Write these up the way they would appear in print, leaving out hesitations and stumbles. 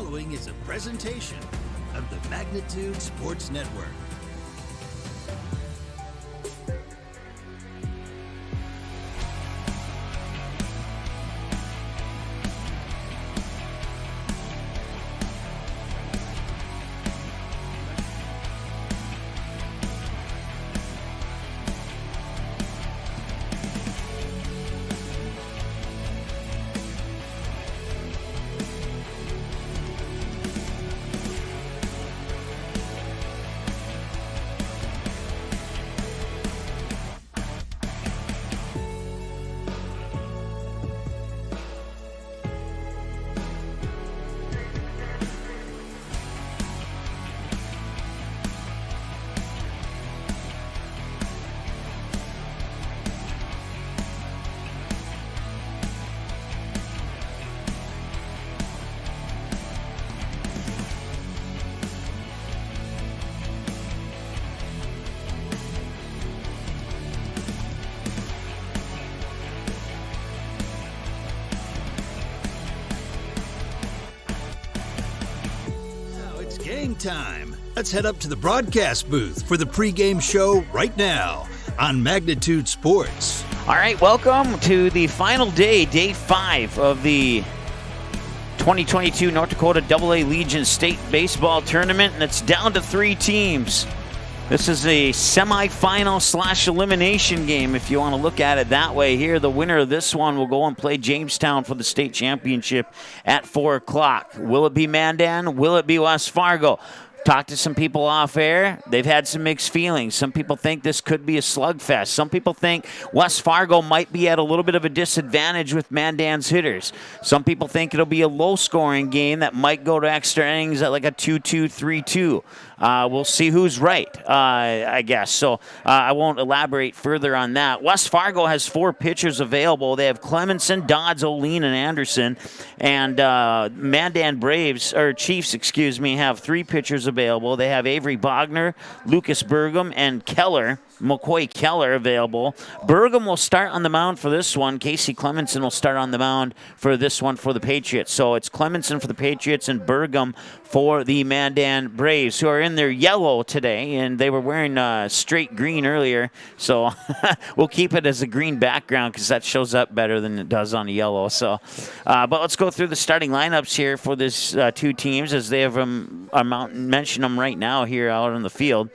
following is a presentation of the Magnitude Sports Network. Game time. Let's head up to the broadcast booth for the pregame show right now on Magnitude Sports. All right, welcome to the final day, day 5 of the 2022 North Dakota AA Legion State Baseball Tournament, and it's down to 3 teams. This is a semifinal / elimination game, if you want to look at it that way here. The winner of this one will go and play Jamestown for the state championship at 4 o'clock. Will it be Mandan? Will it be West Fargo? Talked to some people off air. They've had some mixed feelings. Some people think this could be a slugfest. Some people think West Fargo might be at a little bit of a disadvantage with Mandan's hitters. Some people think it'll be a low-scoring game that might go to extra innings at like a 2-2, 3-2. We'll see who's right, I guess. So I won't elaborate further on that. West Fargo has 4 pitchers available. They have Clemenson, Dodds, O'Lean, and Anderson. And Mandan Chiefs, have 3 pitchers available. They have Avery Bogner, Lucas Burgum, and McCoy Keller available. Burgum will start on the mound for this one. Casey Clemenson will start on the mound for this one for the Patriots. So it's Clemenson for the Patriots and Burgum for the Mandan Braves, who are in their yellow today, and they were wearing straight green earlier. So we'll keep it as a green background because that shows up better than it does on the yellow. So, but let's go through the starting lineups here for this 2 teams as they have mention them right now here out on the field.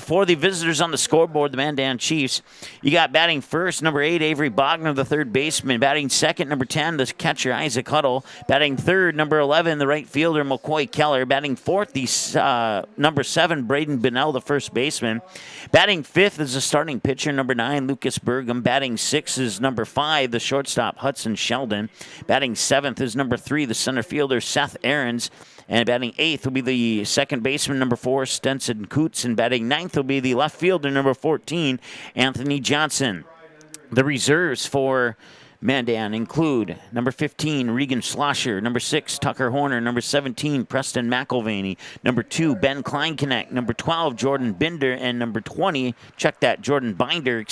For the visitors on the scoreboard, the Mandan Chiefs, you got batting first, number 8, Avery Bogner, the third baseman. Batting second, number 10, the catcher, Isaac Huddle. Batting third, number 11, the right fielder, McCoy Keller. Batting fourth, the number 7, Braden Bennell, the first baseman. Batting fifth is the starting pitcher, number 9, Lucas Burgum. Batting sixth is number 5, the shortstop, Hudson Sheldon. Batting seventh is number 3, the center fielder, Seth Aarons. And batting 8th will be the second baseman, number 4, Stenson Coots. And batting 9th will be the left fielder, number 14, Anthony Johnson. The reserves for Mandan include number 15, Regan Schlosser, number 6, Tucker Horner, number 17, Preston McElvaney, number 2, Ben Kleinknecht, number 12, Jordan Binder, and number 20, Jordan Binder,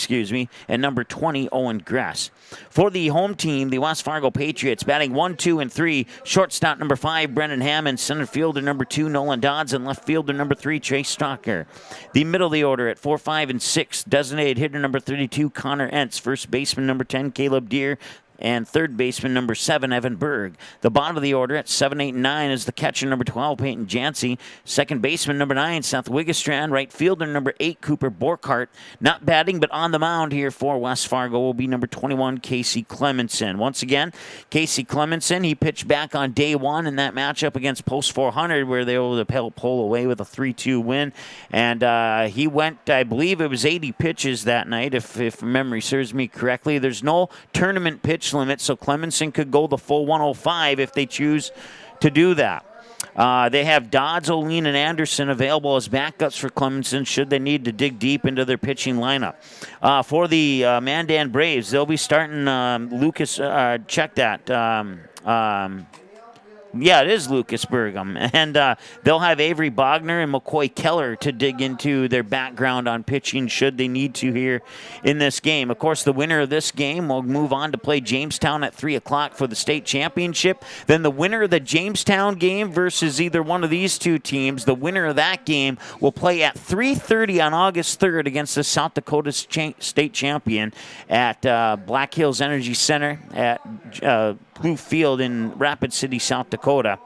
and number 20, Owen Gress. For the home team, the West Fargo Patriots, batting 1, 2, and 3, shortstop number 5, Brendan Hammond, center fielder number 2, Nolan Dodds, and left fielder number 3, Chase Stalker. The middle of the order at 4, 5, and 6, designated hitter number 32, Connor Entz, first baseman number 10, Caleb Deere, and third baseman number 7, Evan Berg. The bottom of the order at 7, 8, and 9 is the catcher number 12, Peyton Jancy. Second baseman number 9, Seth Wigestrand. Right fielder number 8, Cooper Borkart. Not batting, but on the mound here for West Fargo will be number 21, Casey Clemenson. Once again, Casey Clemenson, he pitched back on day 1 in that matchup against Post 400 where they were able to pull away with a 3-2 win. And he went, I believe it was 80 pitches that night, if memory serves me correctly. There's no tournament pitch limit, so Clemenson could go the full 105 if they choose to do that. They have Dodds, O'Lean, and Anderson available as backups for Clemenson should they need to dig deep into their pitching lineup. For the Mandan Braves, they'll be starting Yeah, it is Lucas Burgum. And they'll have Avery Bogner and McCoy Keller to dig into their background on pitching should they need to here in this game. Of course, the winner of this game will move on to play Jamestown at 3 o'clock for the state championship. Then the winner of the Jamestown game versus either one of these two teams, the winner of that game will play at 3:30 on August 3rd against the South Dakota state champion at Black Hills Energy Center at Blue Field in Rapid City, South Dakota.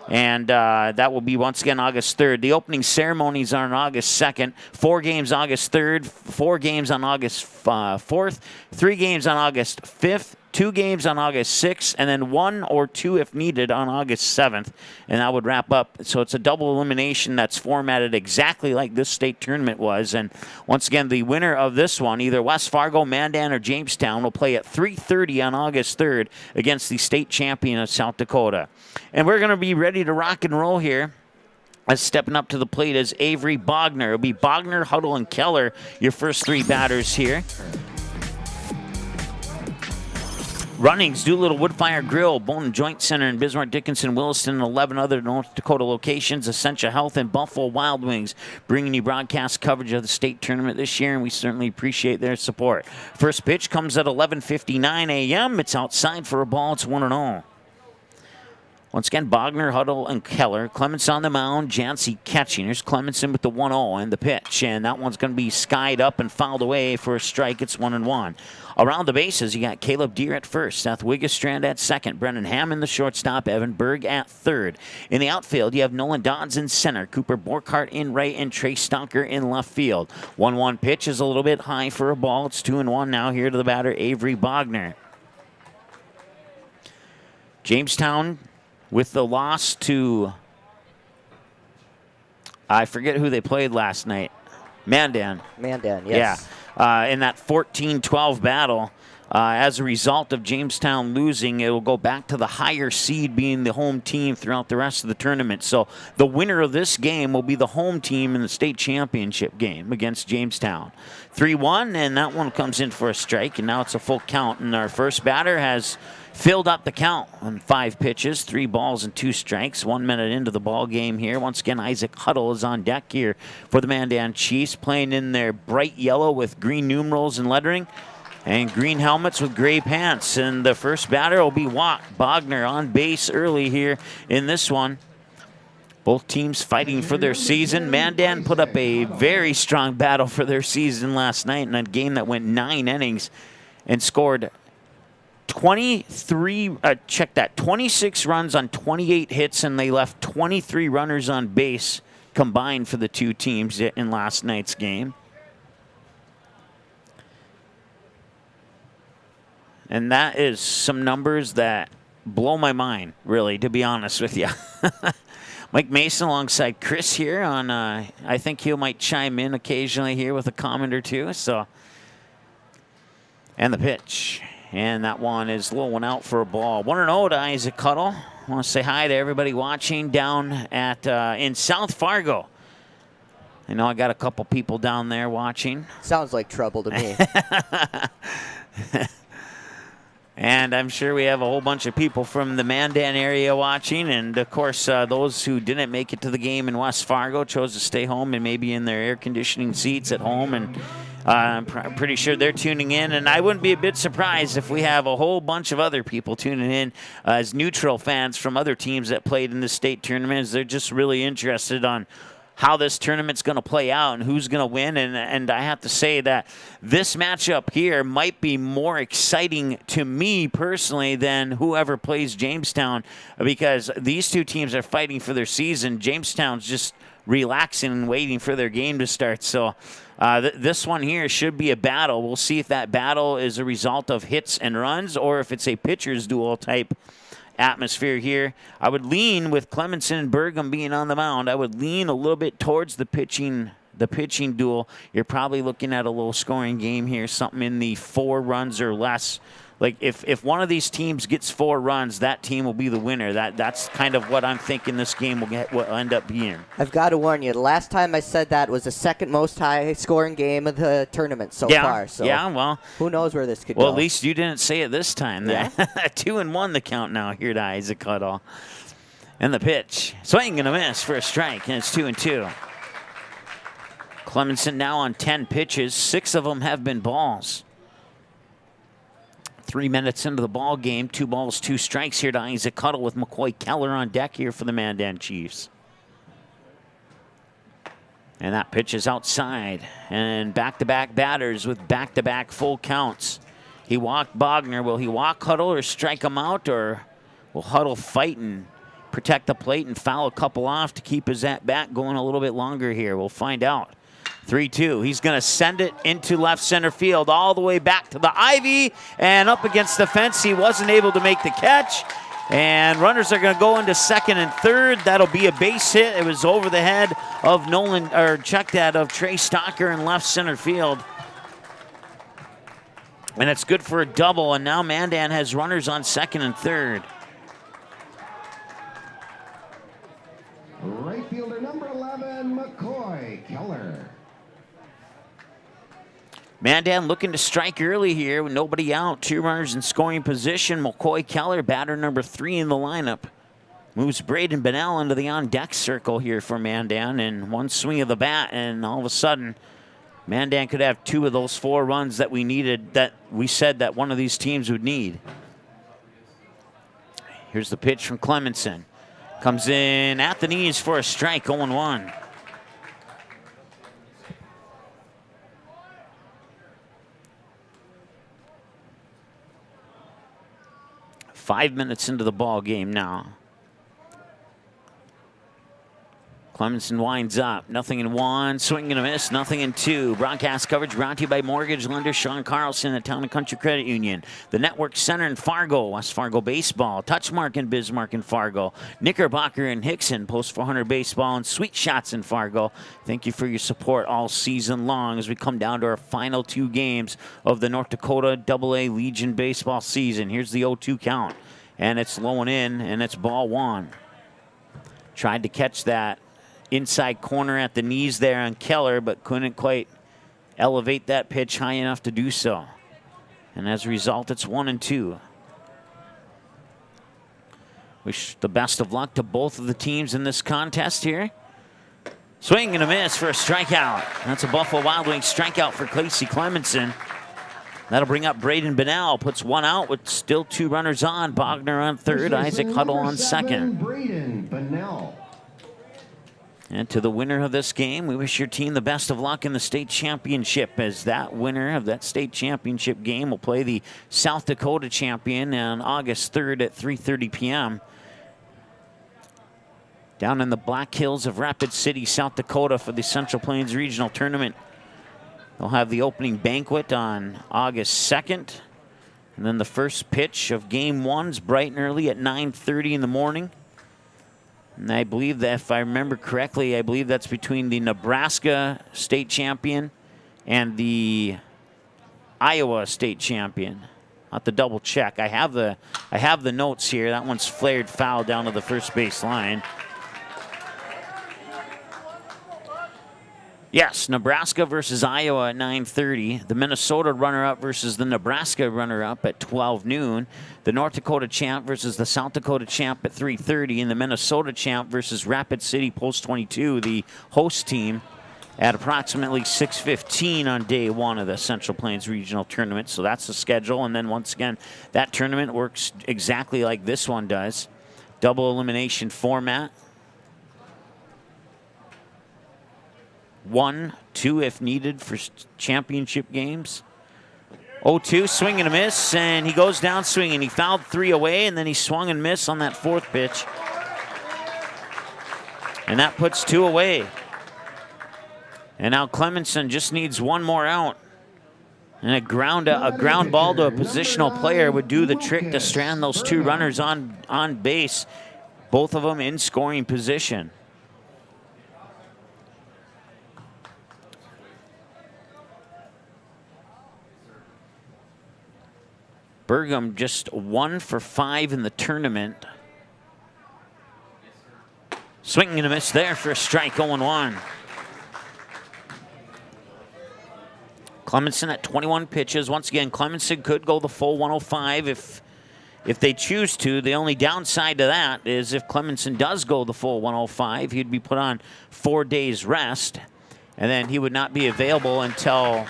And that will be, once again, August 3rd. The opening ceremonies are on August 2nd. 4 games August 3rd, 4 games on August 4th, 3 games on August 5th, 2 games on August 6th, and then 1 or 2 if needed on August 7th. And that would wrap up. So it's a double elimination that's formatted exactly like this state tournament was. And once again, the winner of this one, either West Fargo, Mandan, or Jamestown, will play at 3:30 on August 3rd against the state champion of South Dakota. And we're going to be ready to rock and roll here. As stepping up to the plate is Avery Bogner. It'll be Bogner, Huddle, and Keller, your first 3 batters here. Runnings, Doolittle Woodfire Grill, Bone and Joint Center in Bismarck, Dickinson, Williston, and 11 other North Dakota locations. Essentia Health and Buffalo Wild Wings bringing you broadcast coverage of the state tournament this year, and we certainly appreciate their support. First pitch comes at 11:59 a.m. It's outside for a ball. It's 1-0. Once again, Bogner, Huddle, and Keller. Clements on the mound, Jancy catching. Here's Clementson with the 1-0 and the pitch. And that one's going to be skied up and fouled away for a strike. It's 1-1. Around the bases, you got Caleb Deere at first, Seth Wiggestrand at second, Brennan Hammond the shortstop, Evan Berg at third. In the outfield, you have Nolan Dodds in center, Cooper Borkart in right, and Trey Stonker in left field. 1-1 pitch is a little bit high for a ball. It's 2-1 now here to the batter, Avery Bogner. Jamestown with the loss to, I forget who they played last night. Mandan. Mandan, yes. Yeah. In that 14-12 battle, as a result of Jamestown losing, it will go back to the higher seed being the home team throughout the rest of the tournament. So the winner of this game will be the home team in the state championship game against Jamestown. 3-1, and that one comes in for a strike, and now it's a full count. And our first batter has filled up the count on 5 pitches, 3 balls and 2 strikes. 1 minute into the ball game here. Once again, Isaac Huddle is on deck here for the Mandan Chiefs, playing in their bright yellow with green numerals and lettering and green helmets with gray pants. And the first batter will be Bogner on base early here in this one. Both teams fighting for their season. Mandan put up a very strong battle for their season last night in a game that went 9 innings and scored 26 runs on 28 hits, and they left 23 runners on base combined for the two teams in last night's game. And that is some numbers that blow my mind, really, to be honest with you. Mike Mason alongside Chris here on, I think he might chime in occasionally here with a comment or two. So, and the pitch. And that one is low and out for a ball. 1-0 to Isaac Huddle. I want to say hi to everybody watching down at in South Fargo. I know I got a couple people down there watching. Sounds like trouble to me. And I'm sure we have a whole bunch of people from the Mandan area watching. And, of course, those who didn't make it to the game in West Fargo chose to stay home and maybe in their air conditioning seats at home. And I'm pretty sure they're tuning in. And I wouldn't be a bit surprised if we have a whole bunch of other people tuning in as neutral fans from other teams that played in the state tournaments. They're just really interested on how this tournament's going to play out and who's going to win. And I have to say that this matchup here might be more exciting to me personally than whoever plays Jamestown, because these two teams are fighting for their season. Jamestown's just relaxing and waiting for their game to start. So this one here should be a battle. We'll see if that battle is a result of hits and runs or if it's a pitcher's duel type atmosphere here. I would lean, with Clementson and Burgum being on the mound, I would lean a little bit towards the pitching duel. You're probably looking at a low scoring game here, something in the 4 runs or less. Like if one of these teams gets 4 runs, that team will be the winner. That's kind of what I'm thinking this game will end up being. I've got to warn you, the last time I said that was the second most high scoring game of the tournament so far. So yeah, well, who knows where this could go. Well, at least you didn't say it this time. Yeah. 2-1 the count now here to Isaac Huddle. And the pitch. Swing and a miss for a strike, and it's 2-2. Clemenson now on 10 pitches. 6 of them have been balls. 3 minutes into the ball game. 2 balls, 2 strikes here to Isaac Cuddle with McCoy Keller on deck here for the Mandan Chiefs. And that pitch is outside. And back-to-back batters with back-to-back full counts. He walked Bogner. Will he walk Huddle or strike him out, or will Huddle fight and protect the plate and foul a couple off to keep his at-bat going a little bit longer here? We'll find out. 3-2. He's going to send it into left center field all the way back to the ivy and up against the fence. He wasn't able to make the catch. And runners are going to go into second and third. That'll be a base hit. It was over the head of Nolan, or check that, of Trey Stocker in left center field. And it's good for a double. And now Mandan has runners on second and third. Right fielder number 11, McCoy Keller. Mandan looking to strike early here with nobody out. 2 runners in scoring position. McCoy Keller, batter number 3 in the lineup. Moves Braden Bennell into the on-deck circle here for Mandan. And one swing of the bat, and all of a sudden, Mandan could have 2 of those 4 runs that we needed, that we said that one of these teams would need. Here's the pitch from Clemenson. Comes in at the knees for a strike, 0-1. Five minutes into the ball game now. Clemenson winds up. Nothing in 1, swing and a miss, nothing in 2. Broadcast coverage brought to you by mortgage lender Sean Carlson at Town and Country Credit Union. The Network Center in Fargo, West Fargo Baseball. Touchmark in Bismarck in Fargo. Knickerbocker and Hickson, Post 400 Baseball, and Sweet Shots in Fargo. Thank you for your support all season long as we come down to our final 2 games of the North Dakota AA Legion baseball season. Here's the 0-2 count, and it's low and in, and it's ball 1. Tried to catch that inside corner at the knees there on Keller, but couldn't quite elevate that pitch high enough to do so. And as a result, it's 1-2. Wish the best of luck to both of the teams in this contest here. Swing and a miss for a strikeout. That's a Buffalo Wild Wings strikeout for Casey Clemenson. That'll bring up Braden Bennell. Puts 1 out with still 2 runners on. Bogner on third, Isaac Huddle on second. Braden Bennell. And to the winner of this game, we wish your team the best of luck in the state championship, as that winner of that state championship game will play the South Dakota champion on August 3rd at 3:30 p.m. down in the Black Hills of Rapid City, South Dakota for the Central Plains Regional Tournament. They'll have the opening banquet on August 2nd. And then the first pitch of game 1's bright and early at 9:30 in the morning. And I believe that, if I remember correctly, I believe that's between the Nebraska state champion and the Iowa state champion. I'll have to double check. I have the notes here. That one's flared foul down to the first base line. Yes, Nebraska versus Iowa at 9:30. The Minnesota runner-up versus the Nebraska runner-up at 12 noon. The North Dakota champ versus the South Dakota champ at 3:30. And the Minnesota champ versus Rapid City Post 22, the host team, at approximately 6:15 on day 1 of the Central Plains Regional Tournament. So that's the schedule. And then once again, that tournament works exactly like this one does. Double elimination format. 1, 2 if needed for championship games. 0-2, swing and a miss, and he goes down swinging. He fouled 3 away, and then he swung and missed on that 4th pitch. And that puts 2 away. And now Clemenson just needs 1 more out. And a ground ball to a positional player would do the trick to strand those 2 runners on base, both of them in scoring position. Burgum just 1 for 5 in the tournament. Swing and a miss there for a strike, 0-1. Clemenson at 21 pitches. Once again, Clemenson could go the full 105 if they choose to. The only downside to that is if Clemenson does go the full 105, he'd be put on 4 days rest, and then he would not be available until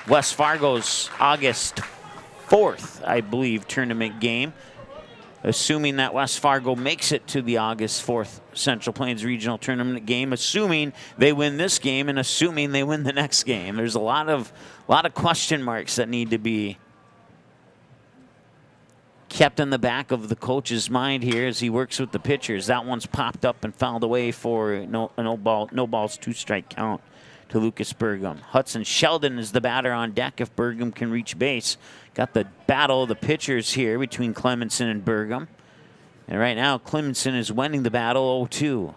West Fargo's August 4th, I believe, tournament game. Assuming that West Fargo makes it to the August 4th Central Plains Regional Tournament game, assuming they win this game and assuming they win the next game. There's a lot of question marks that need to be kept in the back of the coach's mind here as he works with the pitchers. That one's popped up and fouled away for no balls, 2-strike count to Lucas Burgum. Hudson Sheldon is the batter on deck if Burgum can reach base. Got the battle of the pitchers here between Clemenson and Burgum. And right now, Clemenson is winning the battle 0-2.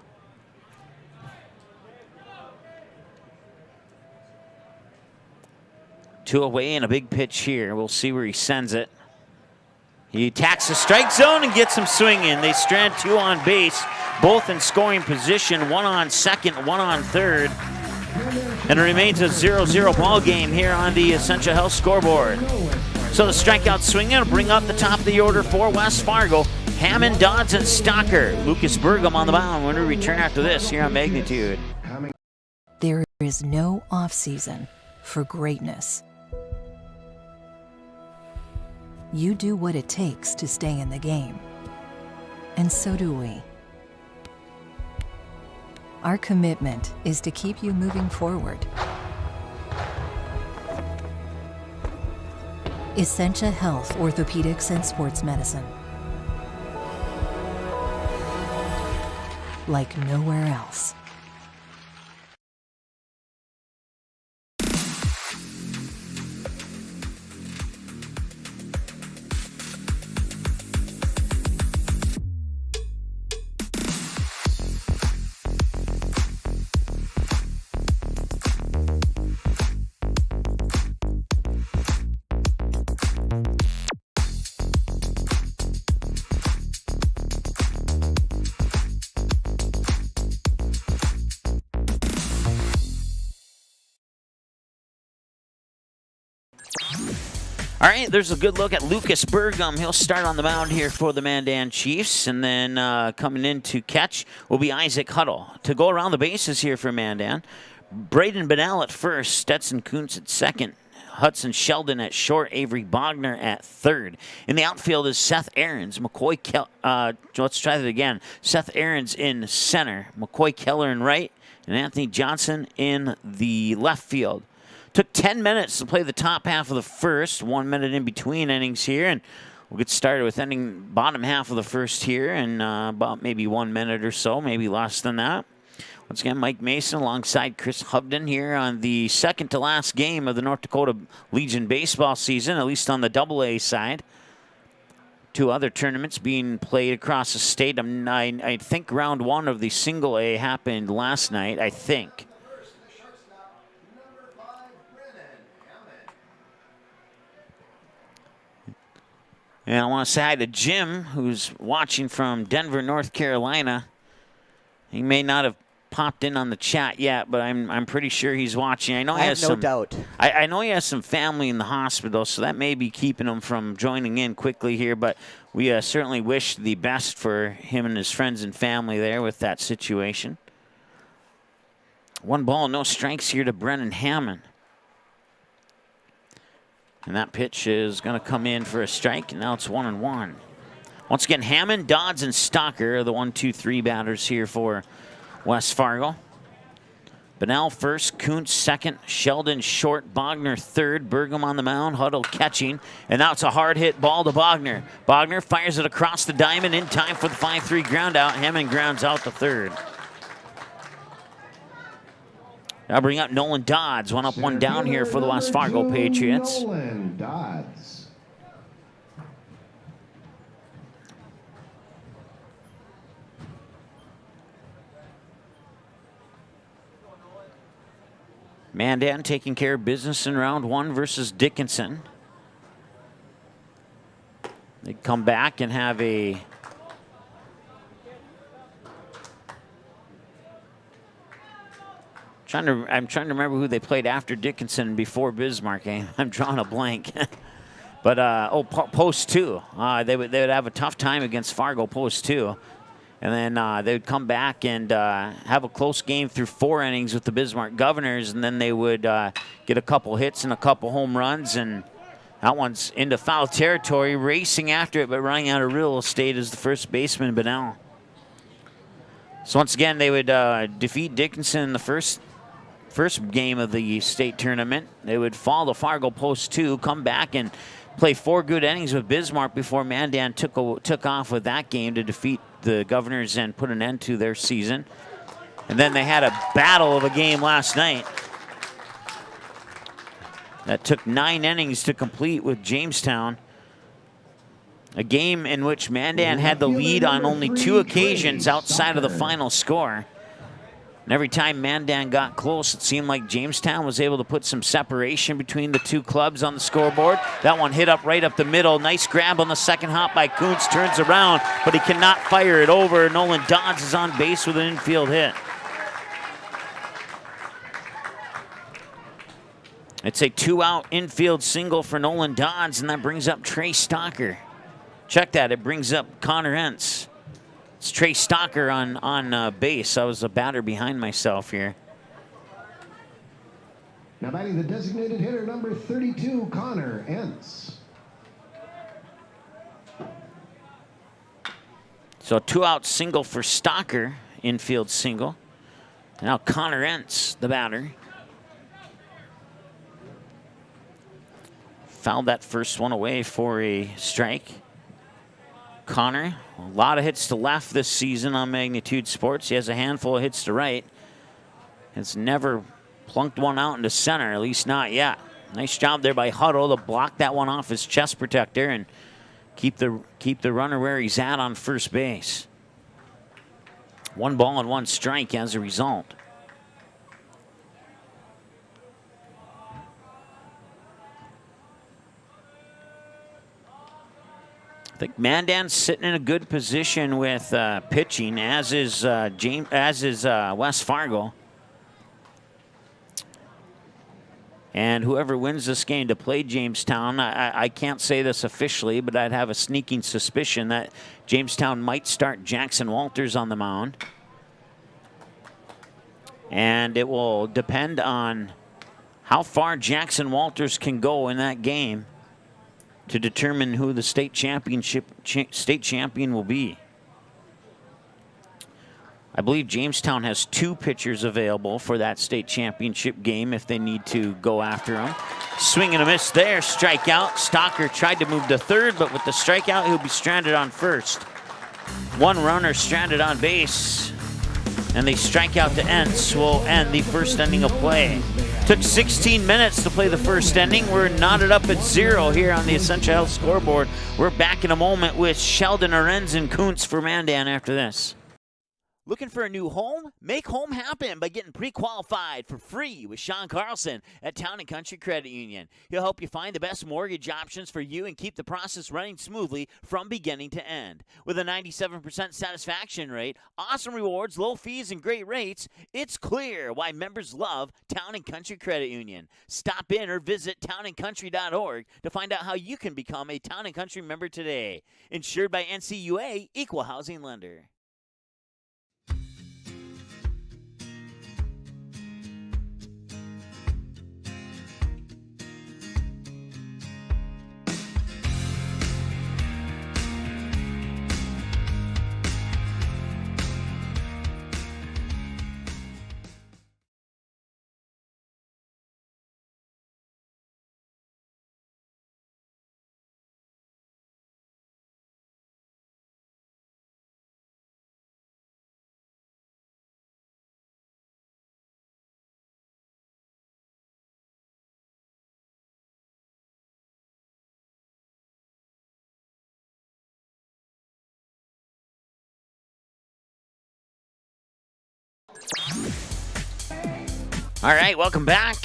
Two away and a big pitch here. We'll see where he sends it. He attacks the strike zone and gets him swinging. They strand 2 on base, both in scoring position, 1 on second, 1 on third. And it remains a 0-0 ball game here on the Essentia Health scoreboard. So the strikeout swinging will bring up the top of the order for West Fargo. Hammond, Dodds, and Stocker. Lucas Burgum on the mound when we return after this here on Magnitude. There is no off-season for greatness. You do what it takes to stay in the game. And so do we. Our commitment is to keep you moving forward. Essentia Health Orthopedics and Sports Medicine. Like nowhere else. All right, there's a good look at Lucas Burgum. He'll start on the mound here for the Mandan Chiefs. And then coming in to catch will be Isaac Huddle. To go around the bases here for Mandan, Braden Bennell at first, Stetson Kuntz at second, Hudson Sheldon at short, Avery Bogner at third. In the outfield is Seth Ahrens, let's try that again. Seth Ahrens in center, McCoy Keller in right, and Anthony Johnson in the left field. Took 10 minutes to play the top half of the first, 1 minute in between innings here, and we'll get started with ending bottom half of the first here in about maybe 1 minute or so, maybe less than that. Once again, Mike Mason alongside Chris Hubden here on the second to last game of the North Dakota Legion baseball season, at least on the AA side. 2 other tournaments being played across the state. I think round 1 of the single A happened last night, I think. And I want to say hi to Jim, who's watching from Denver, North Carolina. He may not have popped in on the chat yet, but I'm pretty sure he's watching. I know he has no doubt. I know he has some family in the hospital, so that may be keeping him from joining in quickly here. But we certainly wish the best for him and his friends and family there with that situation. 1 ball, no strikes here to Brennan Hammond. And that pitch is going to come in for a strike, and now it's 1-1. Once again, Hammond, Dodds, and Stocker are the 1-2-3 batters here for West Fargo. Bennell first, Kuntz second, Sheldon short, Bogner third, Burgum on the mound, Huddle catching, and now it's a hard hit ball to Bogner. Bogner fires it across the diamond in time for the 5-3 ground out. Hammond grounds out to third. I'll bring up Nolan Dodds, 1 up, 1 down here for the West Fargo Patriots. Nolan Dodds. Mandan taking care of business in round 1 versus Dickinson. They come back and have a I'm trying to remember who they played after Dickinson before Bismarck. I'm drawing a blank. But, post 2. They would have a tough time against Fargo post 2. And then they would come back and have a close game through 4 innings with the Bismarck Governors, and then they would get a couple hits and a couple home runs, and that one's into foul territory, racing after it, but running out of real estate is the first baseman, Benell. So once again, they would defeat Dickinson in the first game of the state tournament. They would fall to Fargo post 2, come back and play 4 good innings with Bismarck before Mandan took off with that game to defeat the Governors and put an end to their season. And then they had a battle of a game last night that took 9 innings to complete with Jamestown. A game in which Mandan had the lead on only 2 occasions outside of the final score. And every time Mandan got close, it seemed like Jamestown was able to put some separation between the 2 clubs on the scoreboard. That one hit up right up the middle. Nice grab on the second hop by Kuntz. Turns around, but he cannot fire it over. Nolan Dodds is on base with an infield hit. It's a 2-out infield single for Nolan Dodds, and that brings up Trey Stocker. Check that. It brings up Connor Entz. It's Trey Stocker on base. I was a batter behind myself here. Now batting the designated hitter, number 32, Connor Entz. So a 2-out single for Stocker, infield single. Now Connor Entz, the batter. Fouled that first one away for a strike. Connor, a lot of hits to left this season on Magnitude Sports. He has a handful of hits to right. Has never plunked one out into center, at least not yet. Nice job there by Huddle to block that one off his chest protector and keep the runner where he's at on first base. 1 ball and 1 strike as a result. I think Mandan's sitting in a good position with pitching, as is West Fargo. And whoever wins this game to play Jamestown, I can't say this officially, but I'd have a sneaking suspicion that Jamestown might start Jackson Walters on the mound. And it will depend on how far Jackson Walters can go in that game to determine who the state champion will be. I believe Jamestown has 2 pitchers available for that state championship game if they need to go after them. Swing and a miss there, strikeout. Stocker tried to move to third, but with the strikeout, he'll be stranded on first. 1 runner stranded on base, and the strikeout to Entz will end the first inning of play. Took 16 minutes to play the first inning. We're knotted up at 0 here on the Essential Health scoreboard. We're back in a moment with Sheldon Arenz and Kuntz for Mandan after this. Looking for a new home? Make home happen by getting pre-qualified for free with Sean Carlson at Town & Country Credit Union. He'll help you find the best mortgage options for you and keep the process running smoothly from beginning to end. With a 97% satisfaction rate, awesome rewards, low fees, and great rates, it's clear why members love Town & Country Credit Union. Stop in or visit townandcountry.org to find out how you can become a Town & Country member today. Insured by NCUA, Equal Housing Lender. All right, welcome back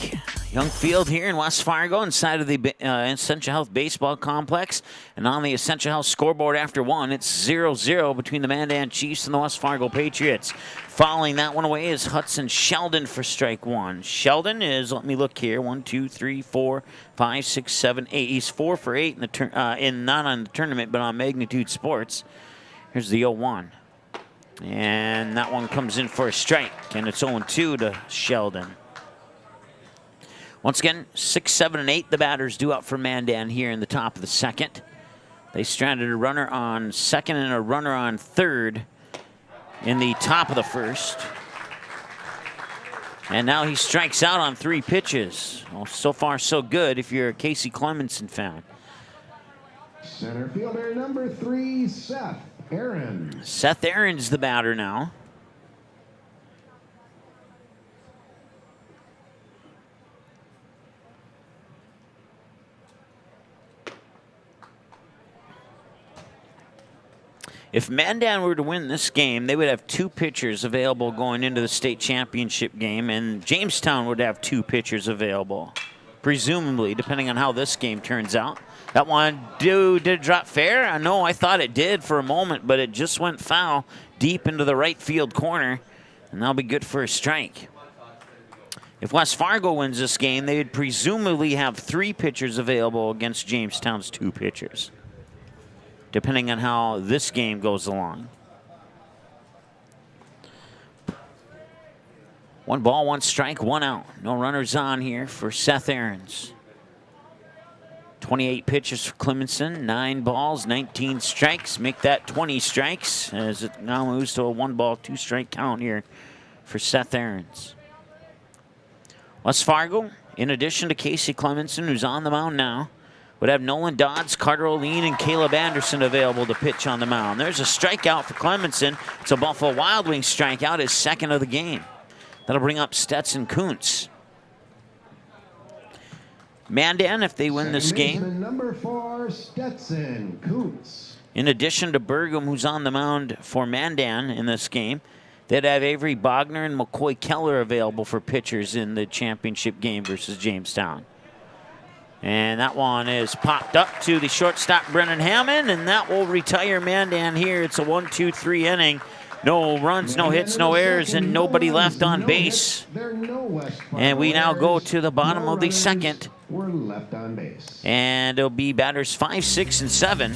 Young field here in West Fargo inside of the Essential Health Baseball Complex. And on the Essential Health scoreboard after one, it's 0-0 between the Mandan Chiefs and the West Fargo Patriots. Fouling that one away is Hudson Sheldon for strike one. Sheldon is, let me look here, 1, 2, 3, 4, 5, 6, 7, 8. He's 4 for 8 in not on the tournament, but on Magnitude Sports. Here's the 0-1. And that one comes in for a strike, and it's 0-2 to Sheldon. Once again, 6, 7, and 8, the batters due up for Mandan here in the top of the second. They stranded a runner on second and a runner on third in the top of the first. And now he strikes out on 3 pitches. Well, so far, so good if you're a Casey Clemenson fan. Center fielder number 3, Seth Aaron. Seth Aaron's the batter now. If Mandan were to win this game, they would have 2 pitchers available going into the state championship game, and Jamestown would have 2 pitchers available, presumably, depending on how this game turns out. That one, did it drop fair? No, I thought it did for a moment, but it just went foul deep into the right field corner, and that'll be good for a strike. If West Fargo wins this game, they would presumably have 3 pitchers available against Jamestown's 2 pitchers, depending on how this game goes along. 1 ball, 1 strike, 1 out. No runners on here for Seth Aarons. 28 pitches for Clemenson, 9 balls, 19 strikes. Make that 20 strikes as it now moves to a 1 ball, 2 strike count here for Seth Aarons. West Fargo, in addition to Casey Clemenson, who's on the mound now, would have Nolan Dodds, Carter Oline, and Caleb Anderson available to pitch on the mound. There's a strikeout for Clemenson. It's a Buffalo Wild Wings strikeout, his second of the game. That'll bring up Stetson Kuntz. Mandan, if they win this game, number 4, Stetson Kuntz. in addition to Burgum, who's on the mound for Mandan in this game, they'd have Avery Bogner and McCoy Keller available for pitchers in the championship game versus Jamestown. And that one is popped up to the shortstop, Brennan Hammond, and that will retire Mandan here. It's a 1-2-3 inning. No runs, no hits, no errors, and nobody left on base. And we now go to the bottom of the second. And it'll be batters 5, 6, and 7.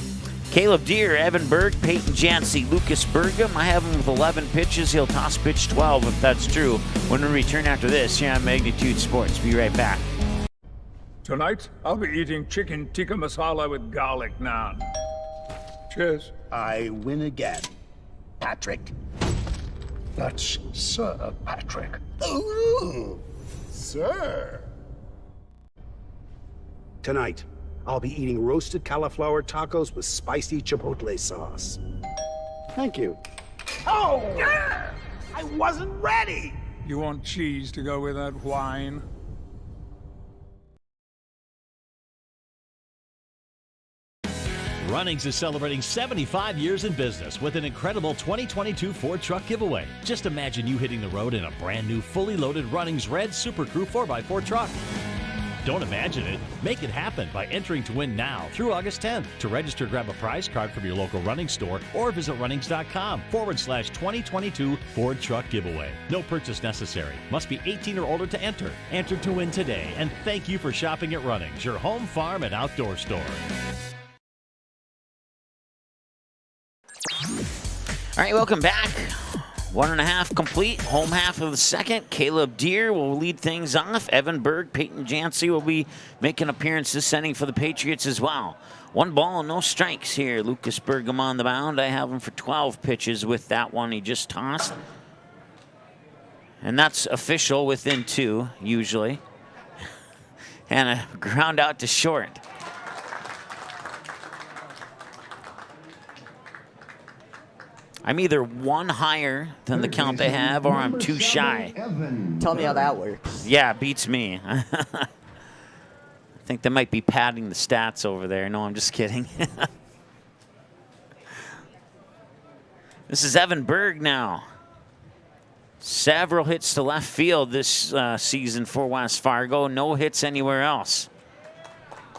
Caleb Deere, Evan Berg, Peyton Jancy, Lucas Burgum. I have him with 11 pitches. He'll toss pitch 12 if that's true. When we return after this here on Magnitude Sports. Be right back. Tonight, I'll be eating chicken tikka masala with garlic naan. Cheers. I win again. Patrick. That's Sir Patrick. Ooh, sir. Tonight, I'll be eating roasted cauliflower tacos with spicy chipotle sauce. Thank you. Oh, yeah! I wasn't ready! You want cheese to go with that wine? Runnings is celebrating 75 years in business with an incredible 2022 Ford truck giveaway. Just imagine you hitting the road in a brand new fully loaded Runnings Red Super Crew 4x4 truck. Don't imagine it. Make it happen by entering to win now through August 10th. To register, grab a prize card from your local Runnings store or visit runnings.com/2022 Ford truck giveaway. No purchase necessary. Must be 18 or older to enter. Enter to win today. And thank you for shopping at Runnings, your home, farm, and outdoor store. All right, welcome back. 1.5 complete, home half of the second. Caleb Deere will lead things off. Evan Berg, Peyton Jancy will be making an appearance this inning for the Patriots as well. 1 ball, no strikes here. Lucas Burgum on the mound. I have him for 12 pitches with that one he just tossed. And that's official within 2, usually. And a ground out to short. I'm either 1 higher than the count they have, or I'm 2 shy. Tell me how that works. Yeah, beats me. I think they might be padding the stats over there. No, I'm just kidding. This is Evan Berg now. Several hits to left field this season for West Fargo. No hits anywhere else.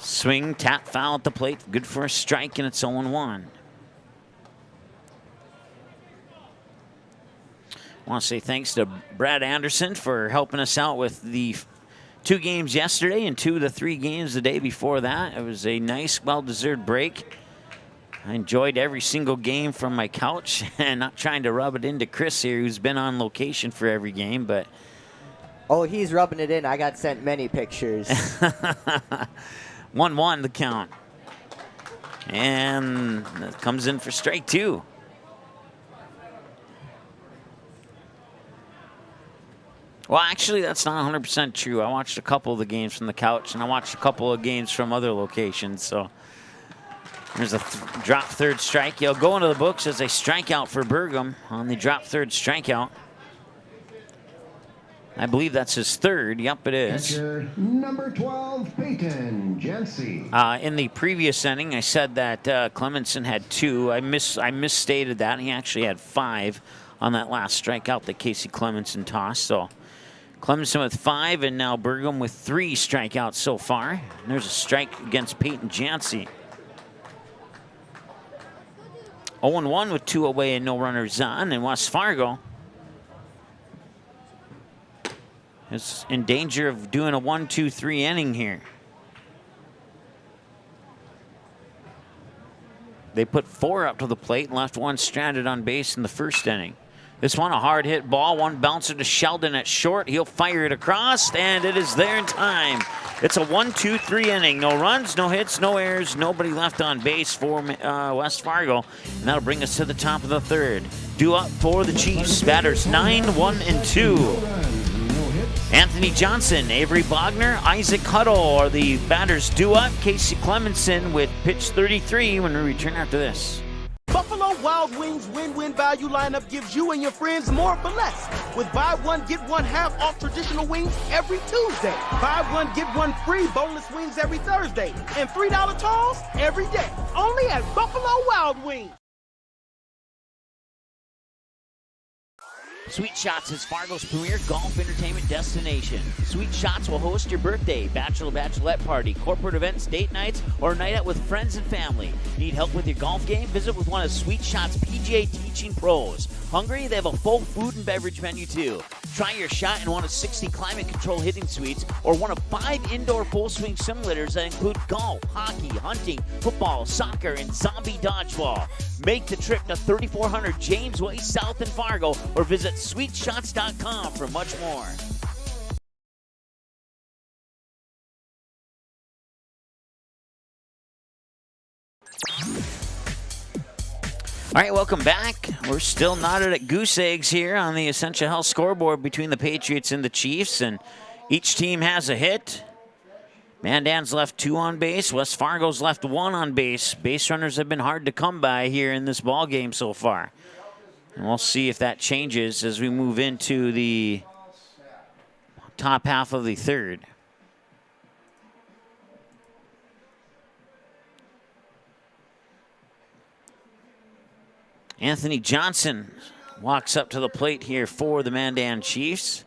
Swing, tap, foul at the plate. Good for a strike, and it's 0-1. I want to say thanks to Brad Anderson for helping us out with the 2 games yesterday and 2 of the 3 games the day before that. It was a nice, well-deserved break. I enjoyed every single game from my couch, and not trying to rub it into Chris here, who's been on location for every game, but... Oh, he's rubbing it in. I got sent many pictures. 1-1 the count. And that comes in for strike 2. Well, actually, that's not 100% true. I watched a couple of the games from the couch, and I watched a couple of games from other locations. So there's a drop third strike. He'll go into the books as a strikeout for Burgum on the drop third strikeout. I believe that's his third. Yep, it is. Catcher number 12, Peyton Jancy. In the previous inning, I said that Clemenson had 2. I misstated that. He actually had 5 on that last strikeout that Casey Clemenson tossed. So Clemenson with 5, and now Burgum with 3 strikeouts so far. And there's a strike against Peyton Jancy. 0-1 with 2 away and no runners on, and West Fargo is in danger of doing a 1-2-3 inning here. They put 4 up to the plate and left 1 stranded on base in the first inning. This one, a hard hit ball, one bouncer to Sheldon at short. He'll fire it across, and it is there in time. It's a 1-2-3 inning. No runs, no hits, no errors, nobody left on base for West Fargo. And that'll bring us to the top of the third. Due up for the Chiefs. Batters 9, 1, and 2. Anthony Johnson, Avery Bogner, Isaac Huddle are the batters due up. Casey Clemenson with pitch 33 when we return after this. Buffalo Wild Wings win-win value lineup gives you and your friends more for less. With buy one, get one half off traditional wings every Tuesday. Buy one, get one free boneless wings every Thursday. And $3 tolls every day. Only at Buffalo Wild Wings. Sweet Shots is Fargo's premier golf entertainment destination. Sweet Shots will host your birthday, bachelorette party, corporate events, date nights, or a night out with friends and family. Need help with your golf game? Visit with one of Sweet Shots' PGA teaching pros. Hungry? They have a full food and beverage menu too. Try your shot in one of 60 climate control hitting suites or one of 5 indoor full swing simulators that include golf, hockey, hunting, football, soccer, and zombie dodgeball. Make the trip to 3400 James Way South in Fargo or visit sweetshots.com for much more. All right, welcome back. We're still knotted at goose eggs here on the Essentia Health scoreboard between the Patriots and the Chiefs, and each team has a hit. Mandan's left 2 on base. West Fargo's left 1 on base. Base runners have been hard to come by here in this ball game so far. And we'll see if that changes as we move into the top half of the third. Anthony Johnson walks up to the plate here for the Mandan Chiefs.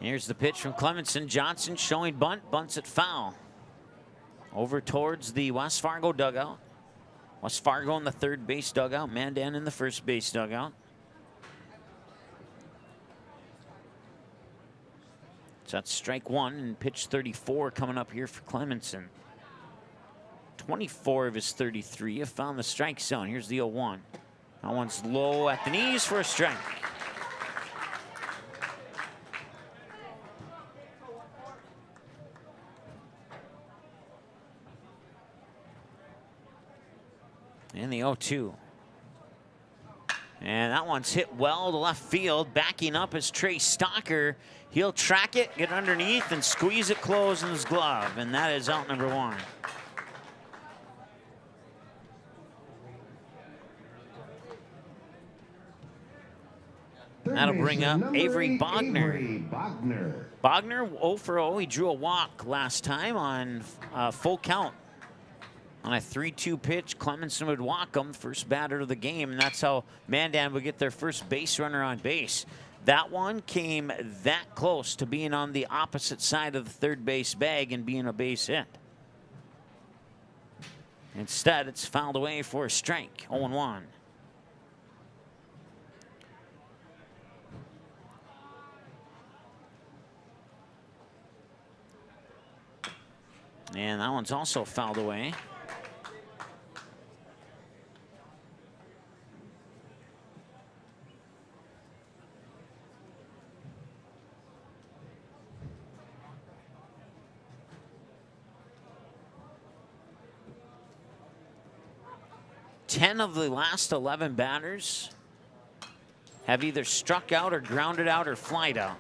Here's the pitch from Clemenson. Johnson showing bunt, bunts it foul. Over towards the West Fargo dugout. West Fargo in the third base dugout. Mandan in the first base dugout. So that's strike 1 and pitch 34 coming up here for Clemenson. 24 of his 33 have found the strike zone. Here's the 0-1. That one's low at the knees for a strike. And the 0-2. And that one's hit well to left field. Backing up is Trey Stocker. He'll track it, get underneath, and squeeze it close in his glove. And that is out number 1. That'll bring up Number Avery 8, Bogner. Avery Bogner. Bogner 0 for 0. He drew a walk last time on full count. On a 3-2 pitch, Clemenson would walk him, first batter of the game, and that's how Mandan would get their first base runner on base. That one came that close to being on the opposite side of the third base bag and being a base hit. Instead, it's fouled away for a strike, 0-1. And that one's also fouled away. Ten of the last 11 batters have either struck out or grounded out or flied out.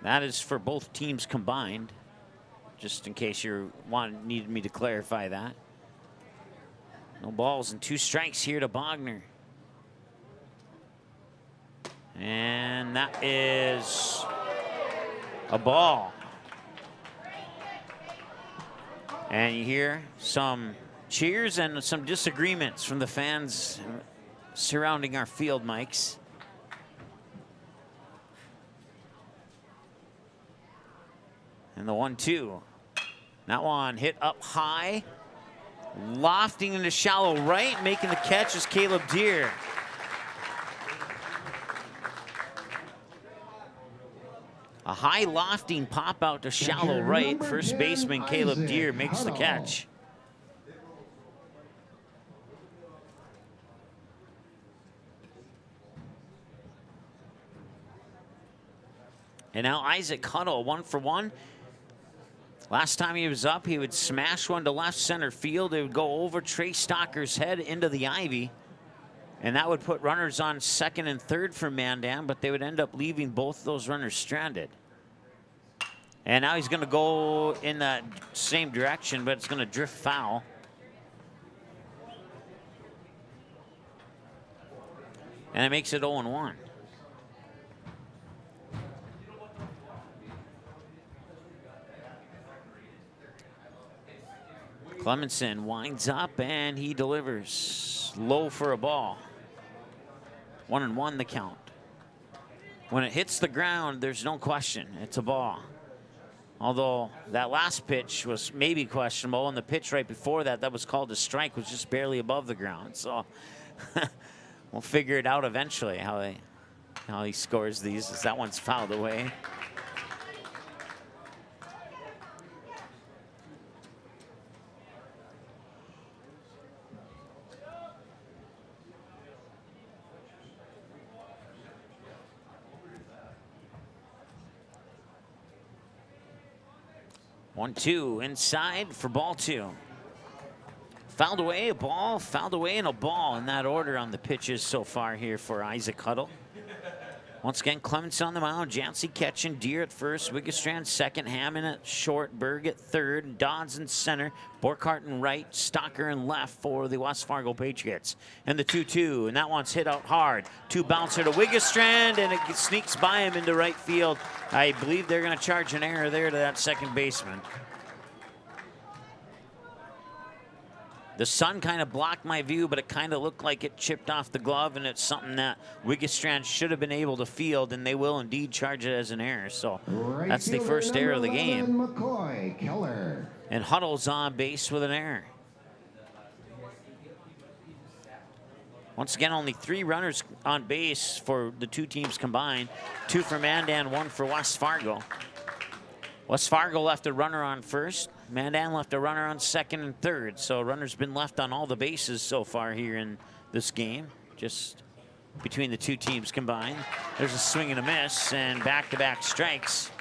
That is for both teams combined, just in case you needed me to clarify that. No balls and 2 strikes here to Bogner. And that is a ball. And you hear some cheers and some disagreements from the fans surrounding our field mics. And the 1-2. That one hit up high, lofting into shallow right, making the catch is Caleb Deere. A high lofting pop out to shallow right. First baseman Caleb Deere makes the catch. And now Isaac Huddle, 1 for 1. Last time he was up, he would smash one to left center field. It would go over Trey Stocker's head into the ivy. And that would put runners on second and third for Mandan, but they would end up leaving both those runners stranded. And now he's going to go in that same direction, but it's going to drift foul. And it makes it 0-1. Clemenson winds up and he delivers low for a ball. 1-1 the count. When it hits the ground, there's no question, it's a ball. Although that last pitch was maybe questionable, and the pitch right before that was called a strike, was just barely above the ground. So we'll figure it out eventually how he scores these, as that one's fouled away. One, two, inside for ball 2. Fouled away, a ball, fouled away, and a ball in that order on the pitches so far here for Isaac Huddle. Once again, Clemenson on the mound, Jancy catching, Deere at first, Wiggestrand second, Hammond at short, Berg at third, Dodds in center, Borkart in right, Stocker in left for the West Fargo Patriots. And the 2-2, and that one's hit out hard. 2 bouncer to Wiggestrand, and it sneaks by him into right field. I believe they're going to charge an error there to that second baseman. The sun kind of blocked my view, but it kind of looked like it chipped off the glove, and it's something that Wiggestrand should have been able to field, and they will indeed charge it as an error. So that's the first error of the game. McCoy, Keller. And Huddle's on base with an error. Once again, only 3 runners on base for the 2 teams combined. 2 for Mandan, 1 for West Fargo. West Fargo left a runner on first. Mandan left a runner on second and third. So a runner's been left on all the bases so far here in this game, just between the 2 teams combined. There's a swing and a miss, and back-to-back strikes.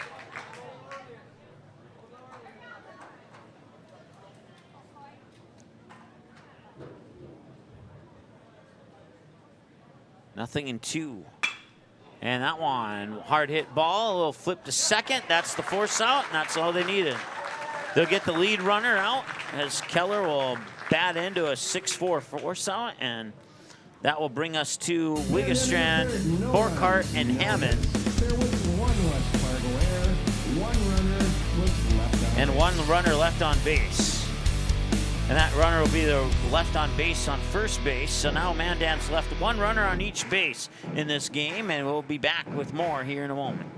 Nothing in 2. And that one, hard hit ball, a little flip to second. That's the force out, and that's all they needed. They'll get the lead runner out as Keller will bat into a 6-4 force out, and that will bring us to Wiggestrand, Borkart, and Hammond. There was one West Fargo error. One runner was left on And one runner left on base. And that runner will be the left on base on first base. So now Mandan's left one runner on each base in this game, and we'll be back with more here in a moment.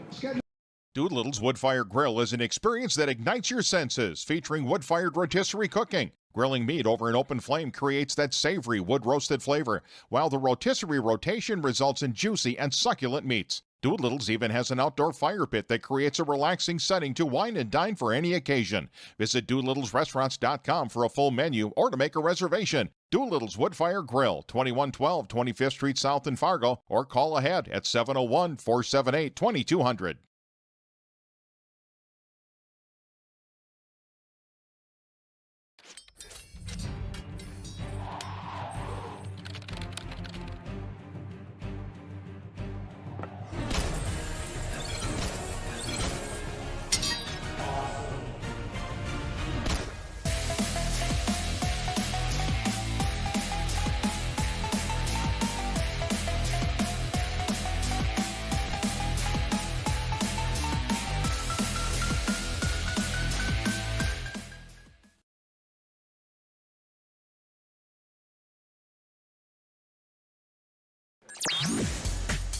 Doolittle's Wood-Fired Grill is an experience that ignites your senses, featuring wood-fired rotisserie cooking. Grilling meat over an open flame creates that savory wood-roasted flavor, while the rotisserie rotation results in juicy and succulent meats. Doolittle's even has an outdoor fire pit that creates a relaxing setting to wine and dine for any occasion. Visit DoolittlesRestaurants.com for a full menu or to make a reservation. Doolittle's Wood-Fired Grill, 2112 25th Street South in Fargo, or call ahead at 701-478-2200.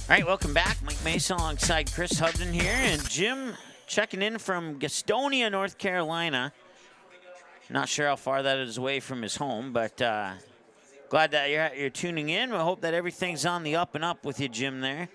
All right, welcome back. Mike Mason alongside Chris Hubden here, and Jim checking in from Gastonia, North Carolina. Not sure how far that is away from his home, but glad that you're tuning in. We hope that everything's on the up and up with you, Jim, there.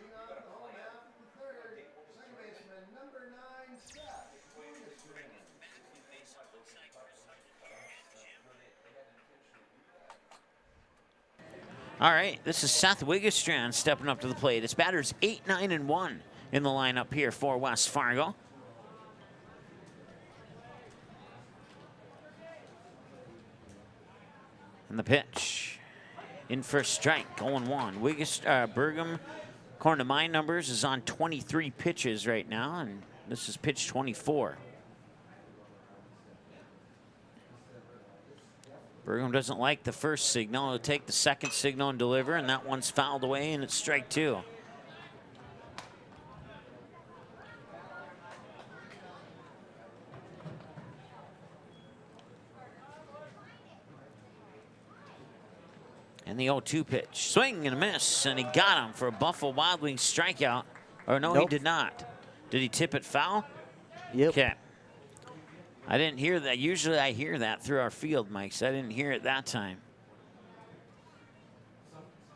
All right, this is Seth Wiggestrand stepping up to the plate. His batter's 8, 9, and 1 in the lineup here for West Fargo. And the pitch. In for a strike, 0-1. Burgum, according to my numbers, is on 23 pitches right now, and this is pitch 24. Burgum doesn't like the first signal. He'll take the second signal and deliver, and that one's fouled away, and it's strike 2. And the 0-2 pitch. Swing and a miss, and he got him for a Buffalo Wild Wings strikeout. Or no, Nope. he did not. Did he tip it foul? Yep. Okay. I didn't hear that. Usually I hear that through our field mics. I didn't hear it that time.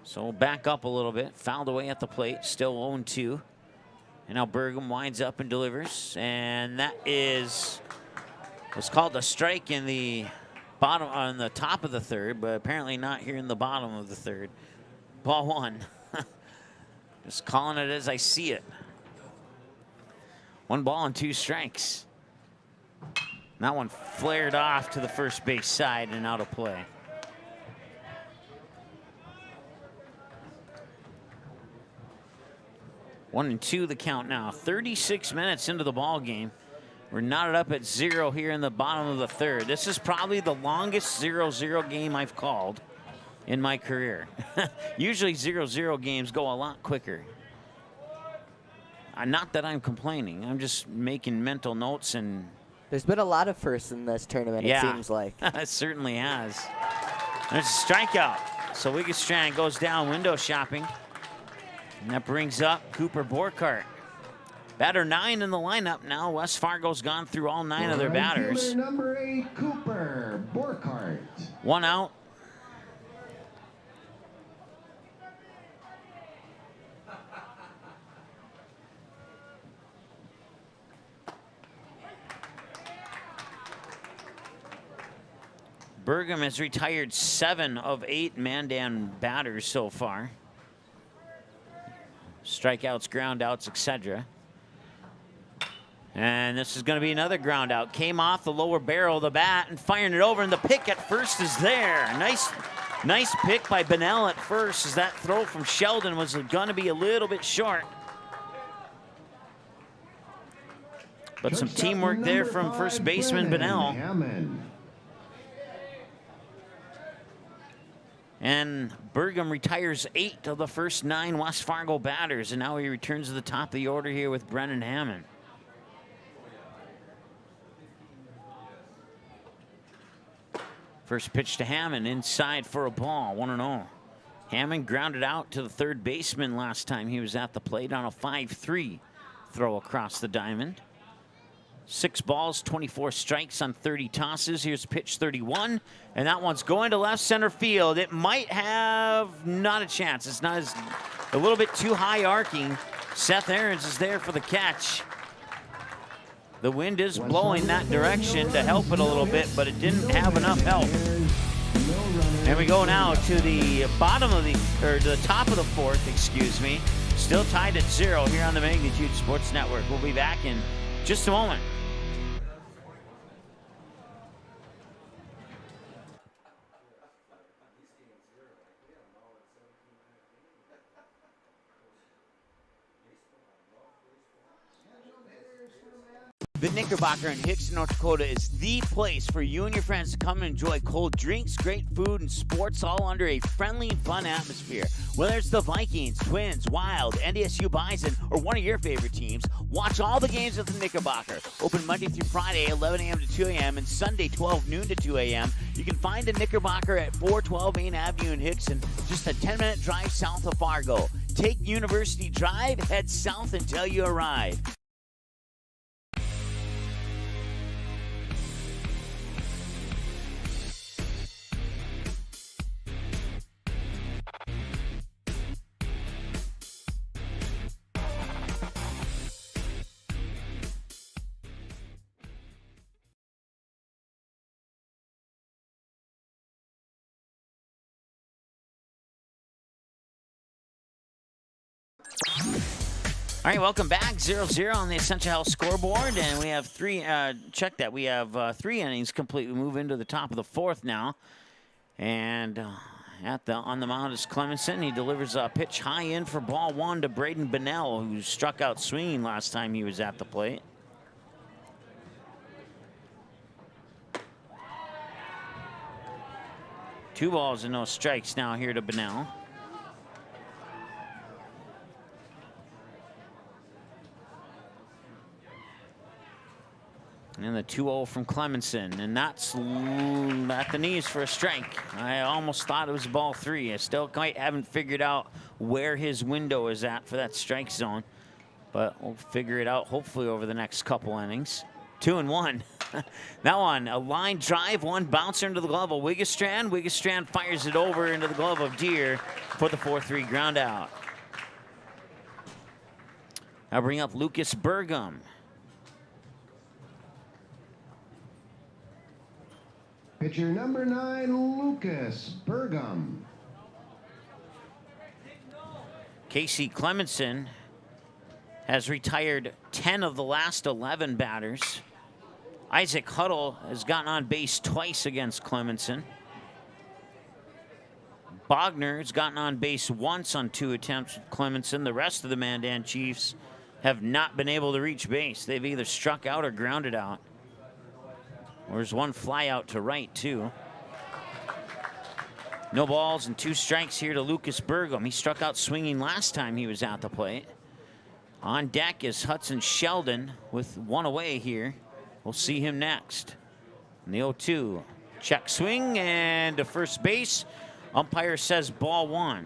So we'll back up a little bit. Fouled away at the plate. Still 0-2. And now Burgum winds up and delivers. And that is what's called a strike in the bottom, on the top of the third, but apparently not here in the bottom of the third. Ball 1. Just calling it as I see it. 1 ball and 2 strikes. That one flared off to the first base side and out of play. One and 2 the count now. 36 minutes into the ball game. We're knotted up at 0 here in the bottom of the third. This is probably the longest 0-0 game I've called in my career. Usually 0-0 games go a lot quicker. Not that I'm complaining. I'm just making mental notes and... There's been a lot of firsts in this tournament, yeah, it seems like. It certainly has. There's a strikeout. So Wiggestrand goes down window shopping. And that brings up Cooper Borkart. Batter 9 in the lineup now. West Fargo's gone through all 9 of their batters. Number 8, Cooper Borkart. 1 out. Burgum has retired 7 of 8 Mandan batters so far. Strikeouts, groundouts, etc. And this is going to be another ground out. Came off the lower barrel of the bat and firing it over, and the pick at first is there. Nice pick by Bennell at first, as that throw from Sheldon was going to be a little bit short. But some teamwork there from first baseman Bennell. And Burgum retires 8 of the first 9 West Fargo batters, and now he returns to the top of the order here with Brennan Hammond. First pitch to Hammond, inside for a ball, 1-0. Hammond grounded out to the third baseman last time he was at the plate on a 5-3 throw across the diamond. 6 balls, 24 strikes on 30 tosses. Here's pitch 31, and that one's going to left center field. It might have not a chance. It's not as a little bit too high arcing. Seth Aarons is there for the catch. The wind is blowing that direction to help it a little bit, but it didn't have enough help. And we go now to the bottom of the top of the 4th, excuse me. Still tied at 0 here on the Magnitude Sports Network. We'll be back in just a moment. The Knickerbocker in Hickson, North Dakota is the place for you and your friends to come and enjoy cold drinks, great food, and sports all under a friendly and fun atmosphere. Whether it's the Vikings, Twins, Wild, NDSU Bison, or one of your favorite teams, watch all the games at the Knickerbocker. Open Monday through Friday, 11 a.m. to 2 a.m., and Sunday, 12 noon to 2 a.m. You can find the Knickerbocker at 412 Main Avenue in Hickson, just a 10-minute drive south of Fargo. Take University Drive, head south until you arrive. All right, welcome back. 0-0 on the Essential Health scoreboard, and we have 3. Check that. We have 3 innings complete. We move into the top of the 4th now, and on the mound is Clemenson. He delivers a pitch high in for ball 1 to Braden Bennell, who struck out swinging last time he was at the plate. Two balls and no strikes now here to Bennell. And the 2-0 from Clemenson, and that's at the knees for a strike. I almost thought it was ball 3. I still quite haven't figured out where his window is at for that strike zone, but we'll figure it out hopefully over the next couple innings. 2-1. That one, a line drive, 1 bouncer into the glove of Wiggestrand. Wiggestrand fires it over into the glove of Deere for the 4-3 ground out. I'll bring up Lucas Burgum. Pitcher number 9, Lucas Burgum. Casey Clemenson has retired 10 of the last 11 batters. Isaac Huddle has gotten on base twice against Clemenson. Bogner has gotten on base once on 2 attempts with Clemenson. The rest of the Mandan Chiefs have not been able to reach base. They've either struck out or grounded out. There's 1 fly out to right, too. No balls and 2 strikes here to Lucas Burgum. He struck out swinging last time he was at the plate. On deck is Hudson Sheldon with 1 away here. We'll see him next. And the 0-2. Check swing and to first base. Umpire says ball 1.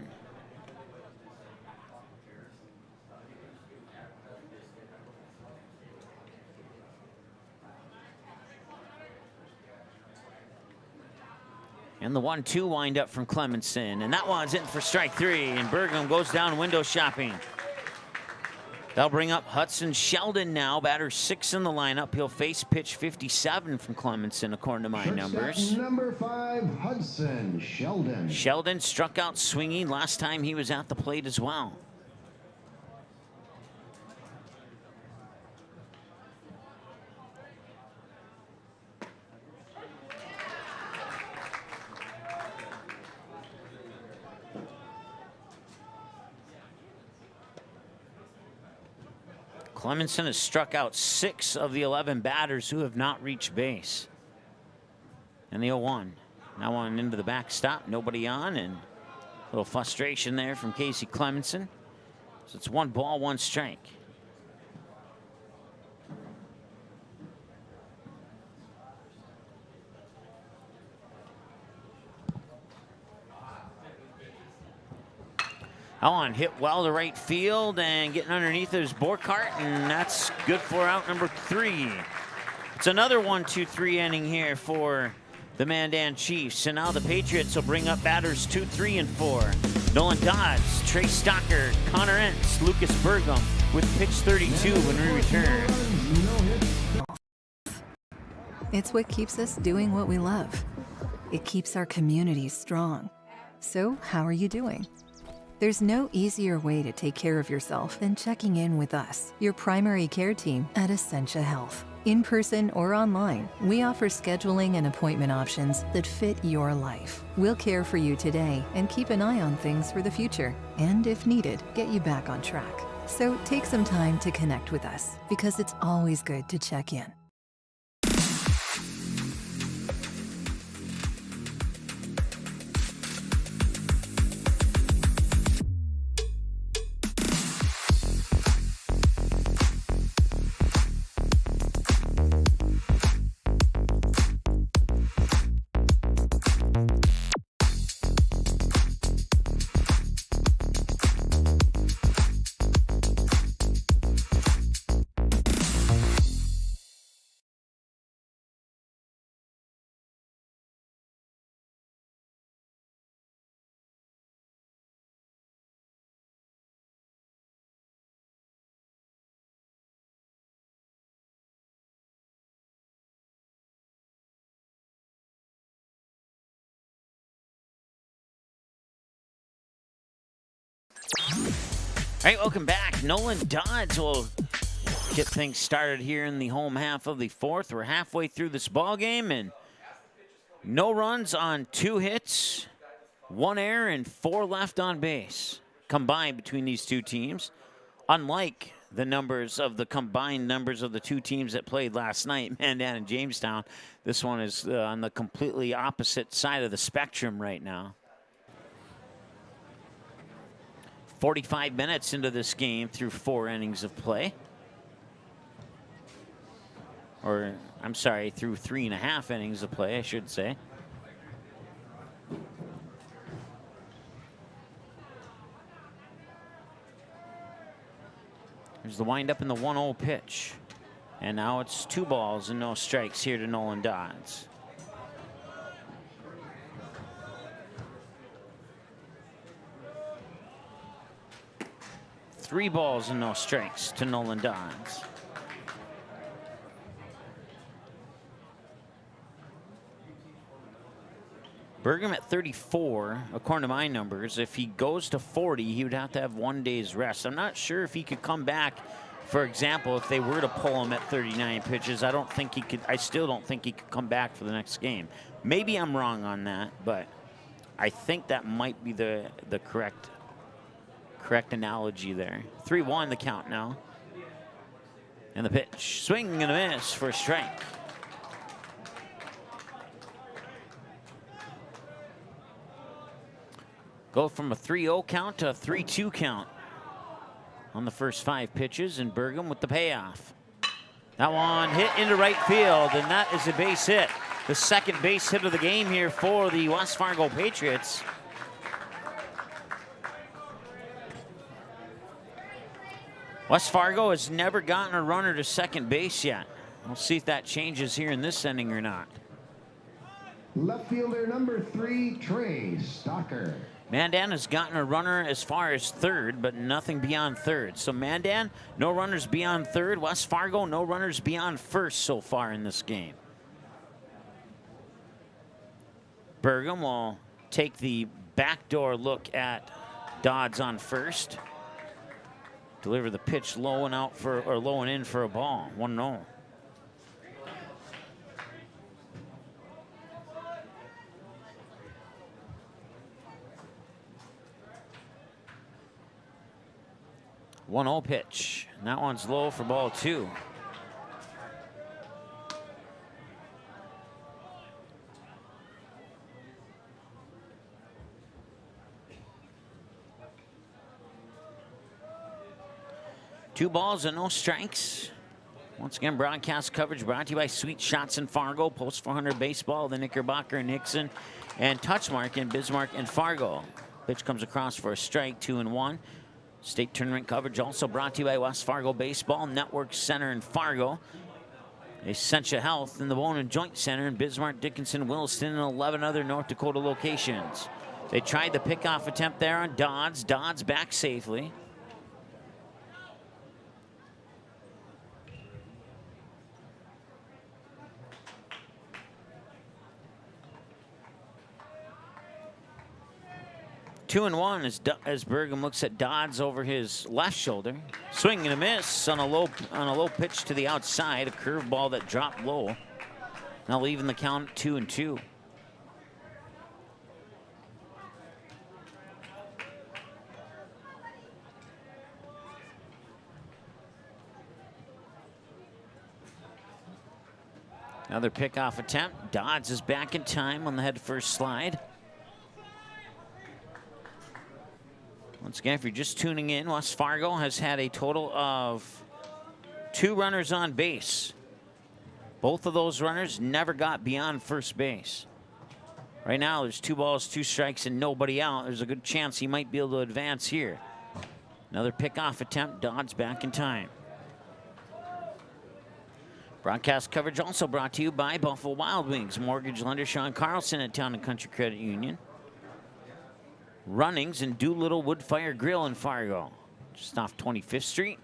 And the 1-2 windup from Clemenson. And that one's in for strike 3. And Burgum goes down window shopping. They'll bring up Hudson Sheldon now. Batter 6 in the lineup. He'll face pitch 57 from Clemenson, according to my numbers. Number 5, Hudson Sheldon. Sheldon struck out swinging last time he was at the plate as well. Clemenson has struck out 6 of the 11 batters who have not reached base. And the 0-1. Now on into the backstop, nobody on, and a little frustration there from Casey Clemenson. So it's 1 ball, 1 strike. Allen hit well to right field and getting underneath his Borkart, and that's good for out number 3. It's another 1-2-3 inning here for the Mandan Chiefs. And now the Patriots will bring up batters 2, 3, and 4. Nolan Dodds, Trey Stocker, Connor Entz, Lucas Burgum with pitch 32 when we return. It's what keeps us doing what we love. It keeps our communities strong. So, how are you doing? There's no easier way to take care of yourself than checking in with us, your primary care team at Essentia Health. In person or online, we offer scheduling and appointment options that fit your life. We'll care for you today and keep an eye on things for the future. And if needed, get you back on track. So take some time to connect with us, because it's always good to check in. All right, welcome back. Nolan Dodds will get things started here in the home half of the 4th. We're halfway through this ball game, and no runs on 2 hits, 1 error, and 4 left on base combined between these two teams. Unlike the numbers of the combined numbers of the 2 teams that played last night, Mandan and Jamestown, this one is on the completely opposite side of the spectrum right now. 45 minutes into this game through 4 innings of play. Or, I'm sorry, through 3.5 innings of play, I should say. There's the windup in the 1-0 pitch. And now it's 2 balls and no strikes here to Nolan Dodds. Three balls and no strikes to Nolan Dodds. Burgum at 34, according to my numbers. If he goes to 40, he would have to have 1 day's rest. I'm not sure if he could come back. For example, if they were to pull him at 39 pitches, I don't think he could. I still don't think he could come back for the next game. Maybe I'm wrong on that, but I think that might be the correct analogy there. 3-1 the count now. And the pitch. Swing and a miss for a strike. Go from a 3-0 count to a 3-2 count on the first 5 pitches, and Burgum with the payoff. That one hit into right field, and that is a base hit. The second base hit of the game here for the West Fargo Patriots. West Fargo has never gotten a runner to second base yet. We'll see if that changes here in this inning or not. Left fielder number 3, Trey Stocker. Mandan has gotten a runner as far as third, but nothing beyond third. So Mandan, no runners beyond third. West Fargo, no runners beyond first so far in this game. Burgum will take the backdoor look at Dodds on first. Deliver the pitch low and out for, or low and in for a ball. 1-0. 1-0 pitch. And that one's low for ball 2. Two balls and no strikes. Once again, broadcast coverage brought to you by Sweet Shots in Fargo, Post 400 Baseball, the Knickerbocker, Nixon, and Touchmark in Bismarck and Fargo. Pitch comes across for a strike, 2-1. State tournament coverage also brought to you by West Fargo Baseball, Network Center in Fargo, Essentia Health in the Bone and Joint Center in Bismarck, Dickinson, Williston, and 11 other North Dakota locations. They tried the pickoff attempt there on Dodds. Dodds back safely. Two and one as Burgum looks at Dodds over his left shoulder. Swing and a miss on a low pitch to the outside, a curveball that dropped low. Now leaving the count 2-2. Another pickoff attempt. Dodds is back in time on the head first slide. Once again, if you're just tuning in, West Fargo has had a total of 2 runners on base. Both of those runners never got beyond first base. Right now, there's 2 balls, 2 strikes, and nobody out. There's a good chance he might be able to advance here. Another pickoff attempt. Dodds back in time. Broadcast coverage also brought to you by Buffalo Wild Wings, mortgage lender Sean Carlson at Town and Country Credit Union. Runnings and Doolittle Wood Fire Grill in Fargo, just off 25th Street.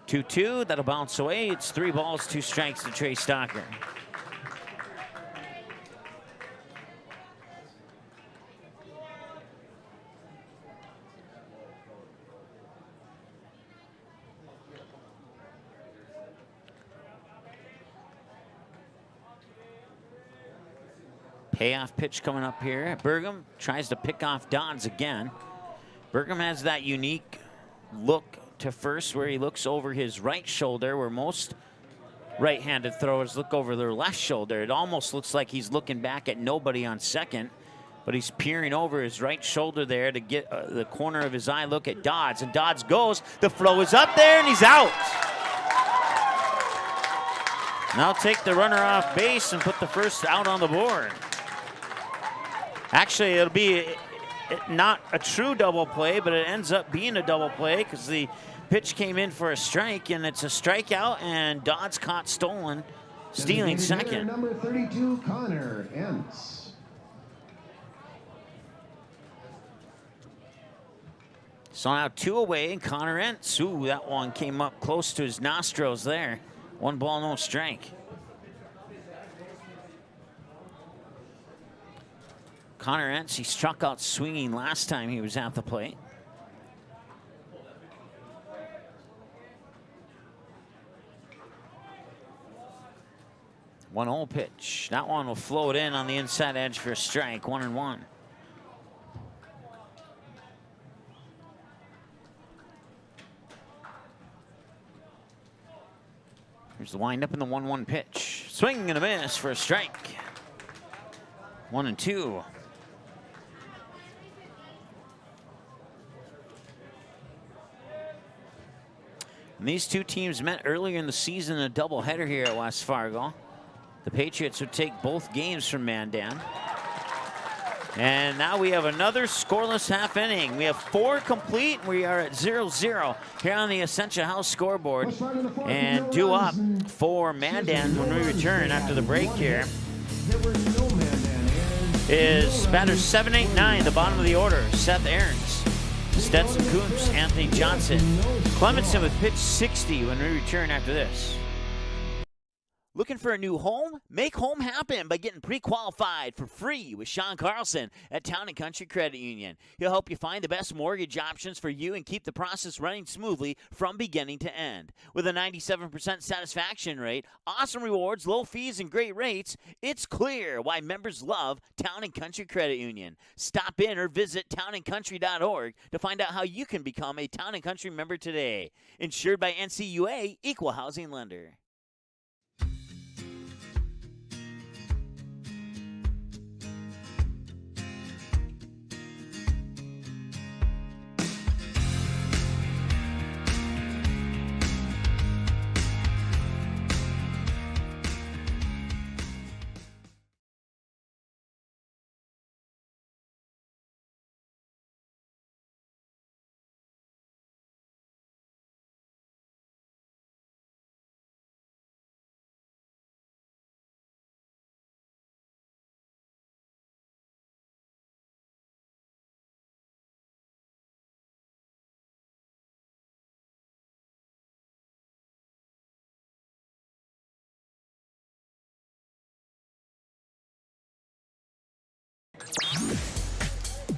2-2, that'll bounce away. It's 3 balls, 2 strikes to Trey Stocker. Payoff pitch coming up here. Burgum tries to pick off Dodds again. Burgum has that unique look to first where he looks over his right shoulder, where most right-handed throwers look over their left shoulder. It almost looks like he's looking back at nobody on second, but he's peering over his right shoulder there to get the corner of his eye look at Dodds. And Dodds goes. The throw is up there, and he's out. Now take the runner off base and put the first out on the board. Actually, it'll be not a true double play, but it ends up being a double play because the pitch came in for a strike, and it's a strikeout, and Dodds caught stealing second. Number 32, Connor Entz. So now 2 away, and Connor Entz. Ooh, that one came up close to his nostrils there. 1 ball, no strike. Connor Entz, he struck out swinging last time he was at the plate. One 0 pitch. That one will float in on the inside edge for a strike. 1-1. Here's the windup in the 1-1 pitch. Swing and a miss for a strike. 1-2. And these two teams met earlier in the season in a doubleheader here at West Fargo. The Patriots would take both games from Mandan. And now we have another scoreless half inning. We have 4 complete. We are at 0-0 here on the Essentia House scoreboard. And due up for Mandan when we return after the break here is batters 7, 8, 9, the bottom of the order. Seth Aarons, Stetson Coombs, Anthony Johnson. Clemenson with pitch 60 when we return after this. Looking for a new home? Make home happen by getting pre-qualified for free with Sean Carlson at Town & Country Credit Union. He'll help you find the best mortgage options for you and keep the process running smoothly from beginning to end. With a 97% satisfaction rate, awesome rewards, low fees, and great rates, it's clear why members love Town & Country Credit Union. Stop in or visit townandcountry.org to find out how you can become a Town & Country member today. Insured by NCUA, Equal Housing Lender.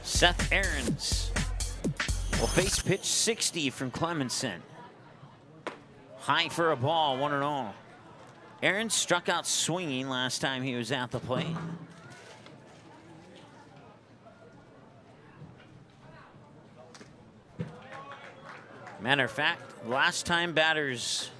Seth Aarons will face pitch 60 from Clemenson. High for a ball, 1-0. Aarons struck out swinging last time he was at the plate. Matter of fact, last time batters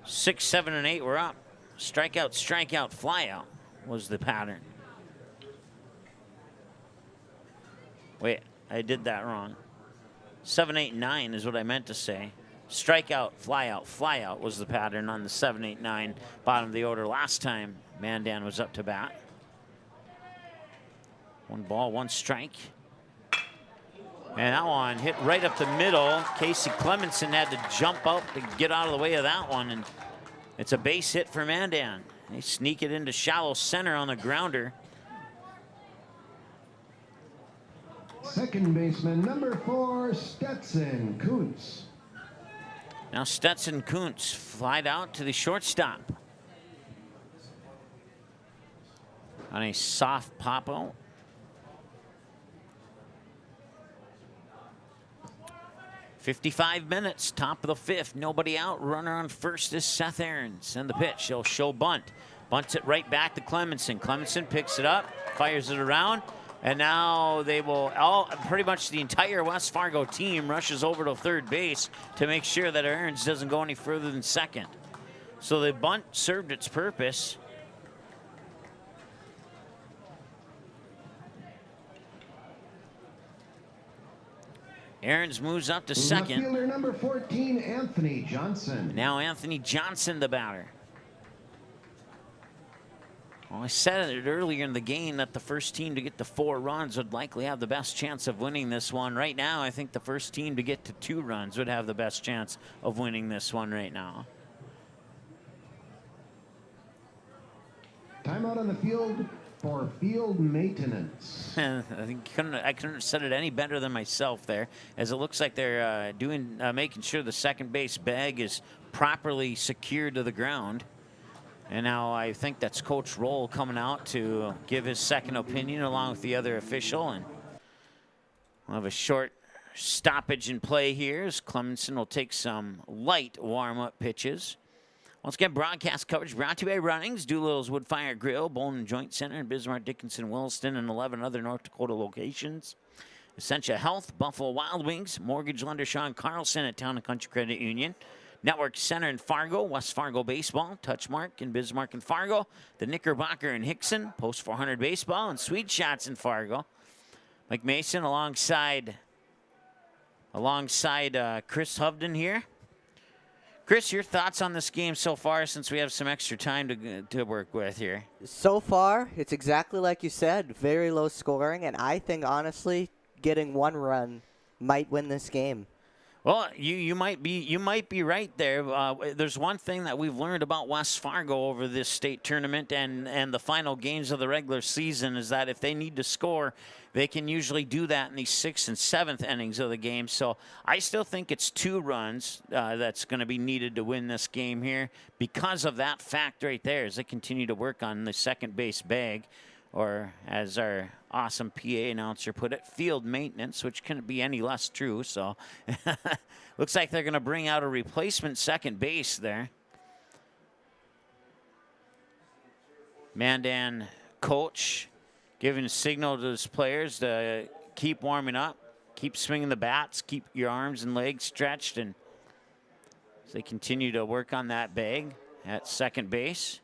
six, 7, and 8 were up. Strikeout, strikeout, flyout was the pattern. Wait, I did that wrong. 7, 8, 9 is what I meant to say. Strikeout, flyout was the pattern on the 7, 8, 9 bottom of the order last time Mandan was up to bat. 1 ball, 1 strike. And that one hit right up the middle. Casey Clemenson had to jump up to get out of the way of that one, and it's a base hit for Mandan. They sneak it into shallow center on the grounder. Second baseman, number 4, Stetson Kuntz. Now Stetson Kuntz flied out to the shortstop on a soft pop-out. .55 minutes, top of the 5th, nobody out. Runner on first is Seth Aarons. And the pitch, he'll show bunt. Bunts it right back to Clemenson. Clemenson picks it up, fires it around, and now they will, pretty much the entire West Fargo team rushes over to third base to make sure that Aarons doesn't go any further than second. So the bunt served its purpose. Aarons moves up to second. Left fielder number 14, Anthony Johnson. Now Anthony Johnson, the batter. Well, I said it earlier in the game that the first team to get to 4 runs would likely have the best chance of winning this one. Right now, I think the first team to get to 2 runs would have the best chance of winning this one right now. Timeout on the field for field maintenance. I think I couldn't have said it any better than myself there, as it looks like they're making sure the second base bag is properly secured to the ground. And now I think that's Coach Roll coming out to give his second opinion along with the other official. And we'll have a short stoppage in play here as Clemenson will take some light warm-up pitches. Once again, broadcast coverage brought to you by Runnings, Doolittle's Wood Fire Grill, Bone and Joint Center in Bismarck, Dickinson, Williston, and 11 other North Dakota locations. Essentia Health, Buffalo Wild Wings, mortgage lender Sean Carlson at Town & Country Credit Union. Network Center in Fargo, West Fargo Baseball, Touchmark in Bismarck and Fargo, the Knickerbocker in Hickson, Post 400 Baseball, and Sweet Shots in Fargo. Mike Mason alongside Chris Hovden here. Chris, your thoughts on this game so far, since we have some extra time to work with here? So far, it's exactly like you said, very low scoring, and I think, honestly, getting 1 run might win this game. Well, you might be right there. There's one thing that we've learned about West Fargo over this state tournament and the final games of the regular season is that if they need to score, they can usually do that in the 6th and 7th innings of the game. So I still think it's 2 runs that's going to be needed to win this game here because of that fact right there as they continue to work on the second base bag, or as our awesome PA announcer put it, field maintenance, which couldn't be any less true. So looks like they're going to bring out a replacement second base there. Mandan coach giving a signal to his players to keep warming up, keep swinging the bats, keep your arms and legs stretched, and as they continue to work on that bag at second base.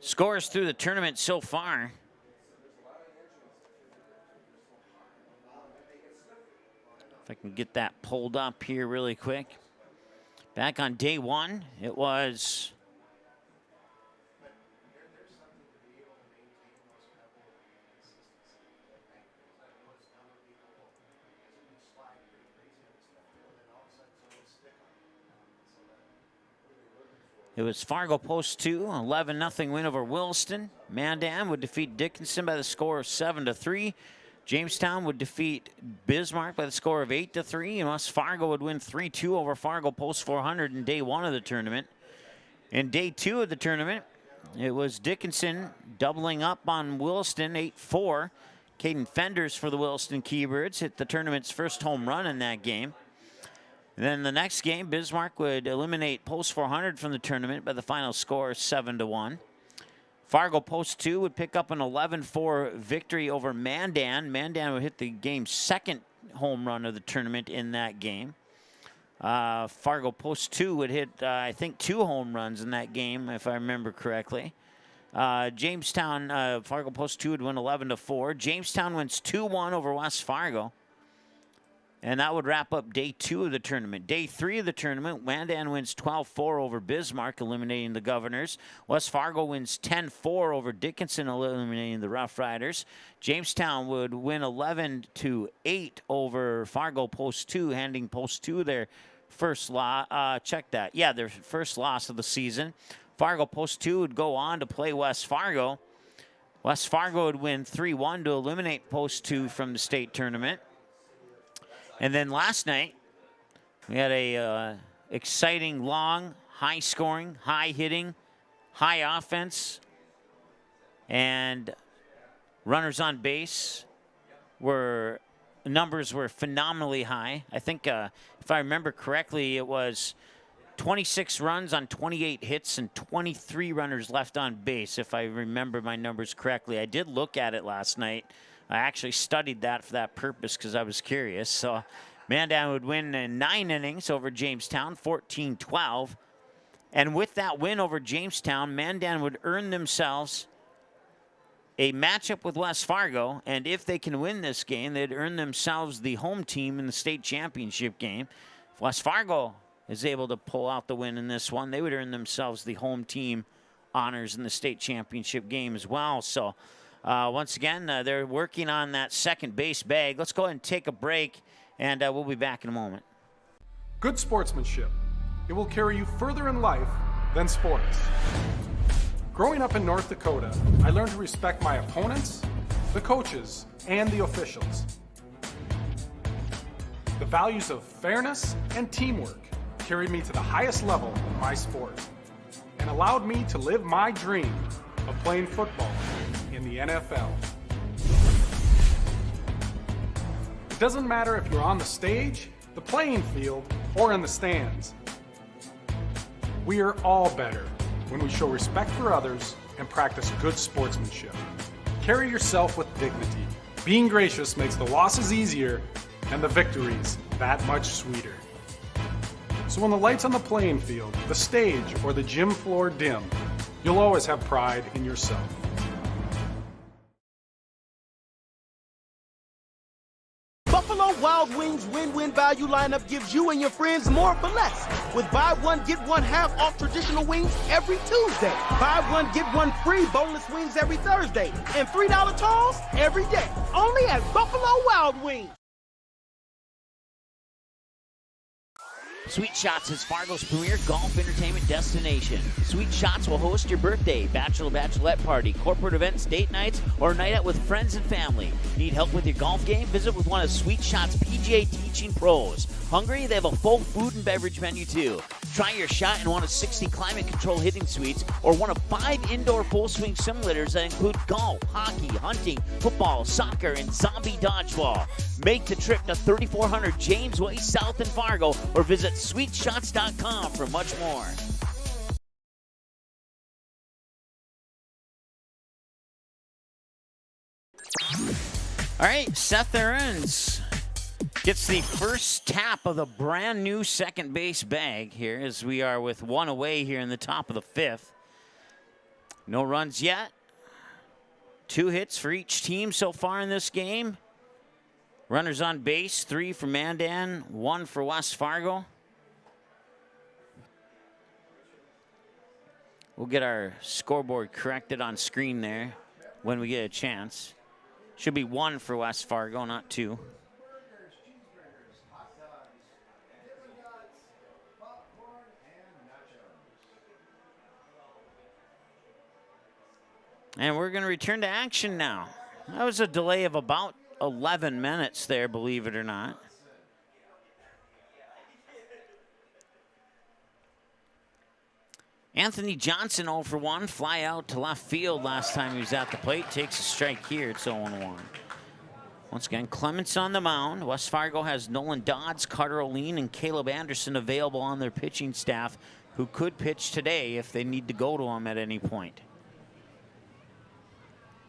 Scores through the tournament so far. If I can get that pulled up here really quick. Back on day 1, it was Fargo Post 2, 11-0 win over Williston. Mandan would defeat Dickinson by the score of 7-3. Jamestown would defeat Bismarck by the score of 8-3. And West Fargo would win 3-2 over Fargo Post 400 in day 1 of the tournament. In day 2 of the tournament, it was Dickinson doubling up on Williston 8-4. Caden Fenders for the Williston Keybirds hit the tournament's first home run in that game. Then the next game, Bismarck would eliminate Post 400 from the tournament by the final score 7-1. Fargo Post 2 would pick up an 11-4 victory over Mandan. Mandan would hit the game's second home run of the tournament in that game. Fargo Post 2 would hit, I think, 2 home runs in that game, if I remember correctly. Jamestown, Fargo Post 2 would win 11-4. Jamestown wins 2-1 over West Fargo. And that would wrap up day 2 of the tournament. Day 3 of the tournament, Mandan wins 12-4 over Bismarck, eliminating the Governors. West Fargo wins 10-4 over Dickinson, eliminating the Rough Riders. Jamestown would win 11-8 over Fargo Post 2, handing Post 2 their first loss. Check that. Yeah, their first loss of the season. Fargo Post 2 would go on to play West Fargo. West Fargo would win 3-1 to eliminate Post 2 from the state tournament. And then last night, we had a exciting, long, high-scoring, high-hitting, high offense, and runners on base numbers were phenomenally high. I think, if I remember correctly, it was 26 runs on 28 hits and 23 runners left on base, if I remember my numbers correctly. I did look at it last night. I actually studied that for that purpose because I was curious. So Mandan would win in 9 innings over Jamestown, 14-12. And with that win over Jamestown, Mandan would earn themselves a matchup with West Fargo. And if they can win this game, they'd earn themselves the home team in the state championship game. If West Fargo is able to pull out the win in this one, they would earn themselves the home team honors in the state championship game as well. So once again, they're working on that second base bag. Let's go ahead and take a break, and we'll be back in a moment. Good sportsmanship. It will carry you further in life than sports. Growing up in North Dakota, I learned to respect my opponents, the coaches, and the officials. The values of fairness and teamwork carried me to the highest level in my sport and allowed me to live my dream of playing football in the NFL. It doesn't matter if you're on the stage, the playing field, or in the stands. We are all better when we show respect for others and practice good sportsmanship. Carry yourself with dignity. Being gracious makes the losses easier and the victories that much sweeter. So when the lights on the playing field, the stage, or the gym floor dim, you'll always have pride in yourself. Buffalo Wild Wings win-win value lineup gives you and your friends more for less. With buy one, get one half off traditional wings every Tuesday. Buy one, get one free boneless wings every Thursday. And $3 tolls every day. Only at Buffalo Wild Wings. Sweet Shots is Fargo's premier golf entertainment destination. Sweet Shots will host your birthday, bachelorette party, corporate events, date nights, or a night out with friends and family. Need help with your golf game? Visit with one of Sweet Shots' PGA teaching pros. Hungry? They have a full food and beverage menu too. Try your shot in one of 60 climate-controlled hitting suites or one of 5 indoor full-swing simulators that include golf, hockey, hunting, football, soccer, and zombie dodgeball. Make the trip to 3400 James Way South in Fargo or visit sweetshots.com for much more. All right, Seth Aarons gets the first tap of the brand new second base bag here as we are with one away here in the top of the 5th. No runs yet. 2 hits for each team so far in this game. Runners on base, 3 for Mandan, 1 for West Fargo. We'll get our scoreboard corrected on screen there when we get a chance. Should be 1 for West Fargo, not 2. And we're going to return to action now. That was a delay of about 11 minutes there, believe it or not. Anthony Johnson 0 for 1, fly out to left field last time he was at the plate. Takes a strike here, it's 0-1. Once again, Clements on the mound. West Fargo has Nolan Dodds, Carter O'Lean, and Caleb Anderson available on their pitching staff who could pitch today if they need to go to him at any point.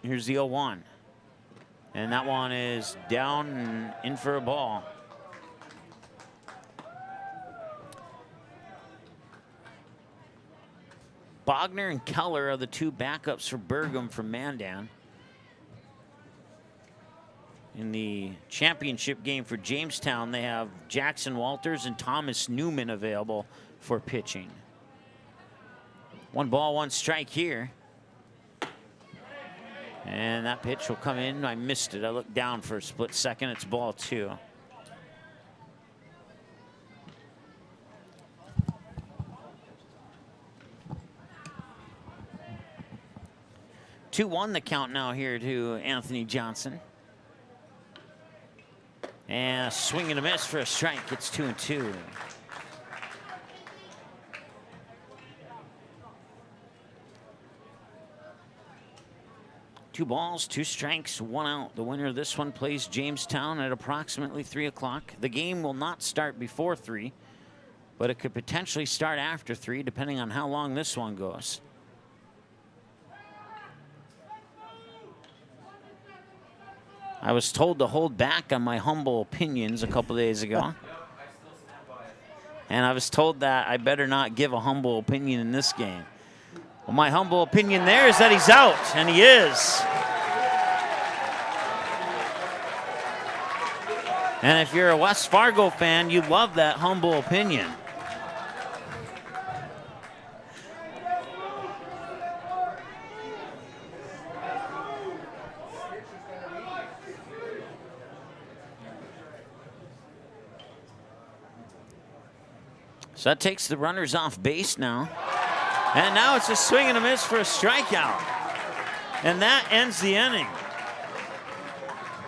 Here's the 0-1. And that one is down and in for a ball. Bogner and Keller are the 2 backups for Burgum from Mandan. In the championship game for Jamestown, they have Jackson Walters and Thomas Newman available for pitching. 1 ball, 1 strike here. And that pitch will come in. I missed it. I looked down for a split second. It's ball 2. Two-1 the count now here to Anthony Johnson. And a swing and a miss for a strike. It's 2-2. Two balls, 2 strikes, 1 out. The winner of this one plays Jamestown at approximately 3 o'clock. The game will not start before 3, but it could potentially start after 3, depending on how long this one goes. I was told to hold back on my humble opinions a couple days ago. And I was told that I better not give a humble opinion in this game. Well, my humble opinion there is that he's out, and he is. And if you're a West Fargo fan, you love that humble opinion. So that takes the runners off base now. And now it's a swing and a miss for a strikeout. And that ends the inning.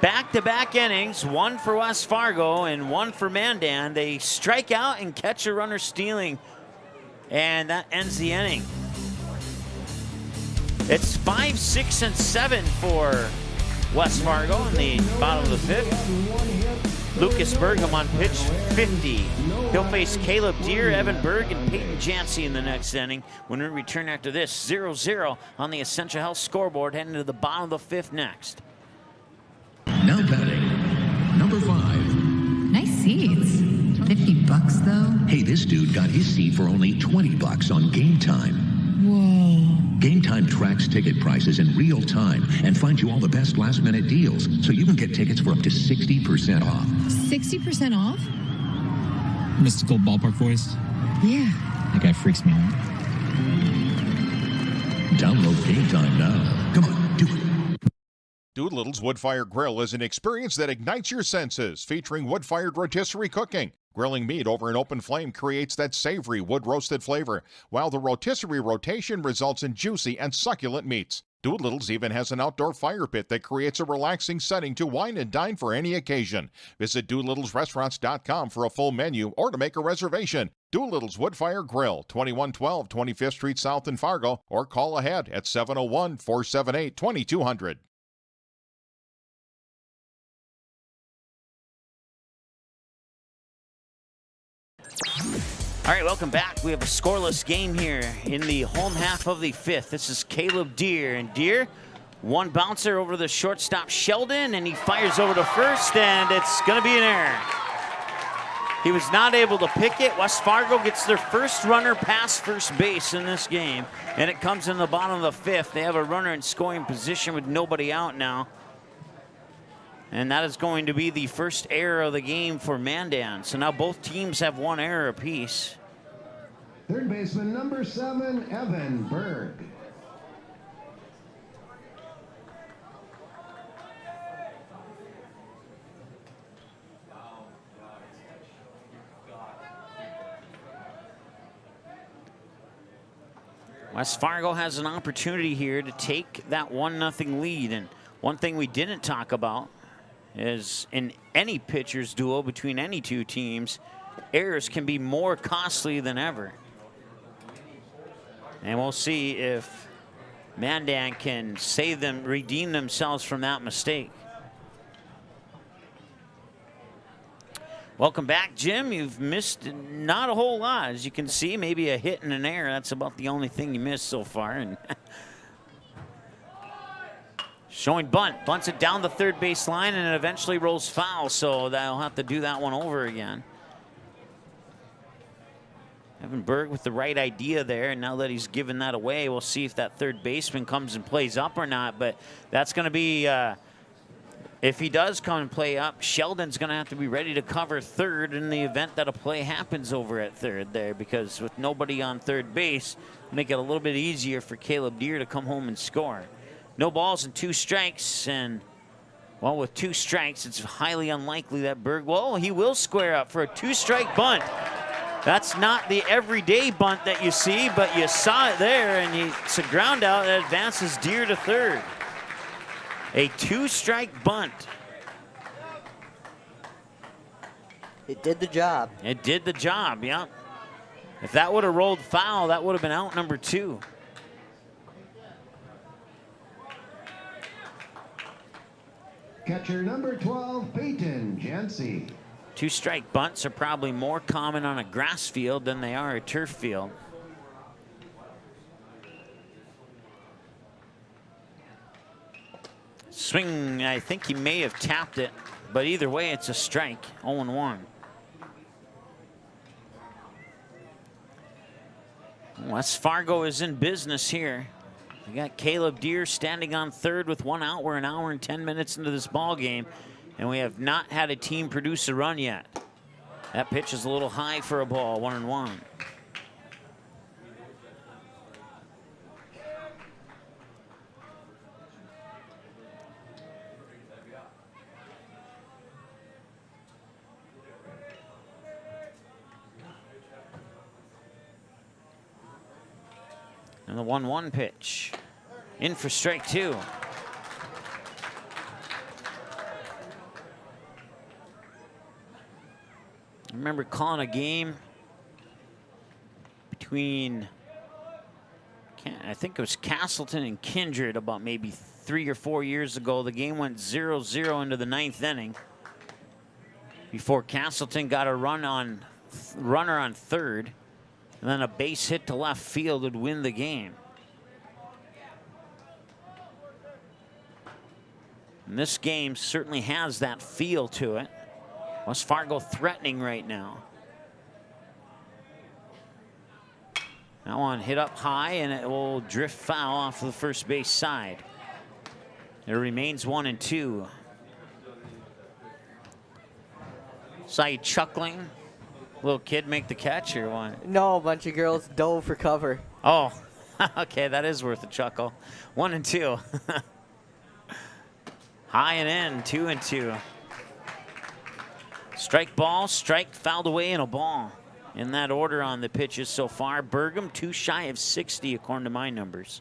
Back-to-back innings, 1 for West Fargo and 1 for Mandan. They strike out and catch a runner stealing. And that ends the inning. It's 5, 6, and 7 for West Fargo in the bottom of the 5th. Lucas Burgum on pitch 50. He'll face Caleb Deere, Evan Berg, and Peyton Jancy in the next inning. When we return after this, 0-0 on the Essential Health scoreboard, heading to the bottom of the 5th next. Now batting, number 5. Nice seats. $50 though? Hey, this dude got his seat for only $20 on Game Time. Whoa. Game Time tracks ticket prices in real time and finds you all the best last-minute deals, so you can get tickets for up to 60% off. 60% off? Mystical ballpark voice? Yeah. That guy freaks me out. Download Game Time now. Come on, do it. Doolittle's Wood Fire Grill is an experience that ignites your senses, featuring wood-fired rotisserie cooking. Grilling meat over an open flame creates that savory wood-roasted flavor, while the rotisserie rotation results in juicy and succulent meats. Doolittle's even has an outdoor fire pit that creates a relaxing setting to wine and dine for any occasion. Visit Doolittle'sRestaurants.com for a full menu or to make a reservation. Doolittle's Wood-Fire Grill, 2112 25th Street South in Fargo, or call ahead at 701-478-2200. All right, welcome back. We have a scoreless game here in the home half of the 5th. This is Caleb Deere, and Deere, one bouncer over the shortstop Sheldon, and he fires over to first, and it's going to be an error. He was not able to pick it. West Fargo gets their first runner past first base in this game, and it comes in the bottom of the 5th. They have a runner in scoring position with nobody out now. And that is going to be the first error of the game for Mandan. So now both teams have one error apiece. Third baseman number 7, Evan Berg. West Fargo has an opportunity here to take that 1-0 lead. And one thing we didn't talk about is in any pitcher's duel between any two teams, errors can be more costly than ever. And we'll see if Mandan can save them, redeem themselves from that mistake. Welcome back, Jim. You've missed not a whole lot. As you can see, maybe a hit and an error. That's about the only thing you missed so far. And showing bunt. Bunts it down the third base line, and it eventually rolls foul, so they'll have to do that one over again. Evan Berg with the right idea there, and now that he's given that away, we'll see if that third baseman comes and plays up or not. But that's going to be, if he does come and play up, Sheldon's going to have to be ready to cover third in the event that a play happens over at third there, because with nobody on third base, make it a little bit easier for Caleb Deere to come home and score. No balls and 2 strikes, and well, with 2 strikes, it's highly unlikely that Berg, well, he will square up for a 2-strike bunt. That's not the everyday bunt that you see, but you saw it there, and it's a ground out that advances Deere to third. A 2-strike bunt. It did the job. It did the job, yeah. If that would have rolled foul, that would have been out number 2. Catcher number 12, Peyton Jancy. 2-strike bunts are probably more common on a grass field than they are a turf field. Swing, I think he may have tapped it, but either way, it's a strike, 0-1. West Fargo is in business here. We got Caleb Deere standing on third with 1 out. We're an hour and 10 minutes into this ball game, and we have not had a team produce a run yet. That pitch is a little high for a ball, 1-1. And the 1-1 pitch. In for strike 2. I remember calling a game between, I think it was Castleton and Kindred about maybe 3 or 4 years ago. The game went 0-0 into the 9th inning before Castleton got a runner on third. And then a base hit to left field would win the game. And this game certainly has that feel to it. West Fargo threatening right now. That one hit up high, and it will drift foul off the first base side. It remains 1-2. Saw you chuckling. Little kid make the catch or what? No, a bunch of girls dove for cover. Oh, okay, that is worth a chuckle. 1-2. High and in, 2-2. Strike ball, strike, fouled away, and a ball. In that order on the pitches so far. Bergam too shy of 60 according to my numbers.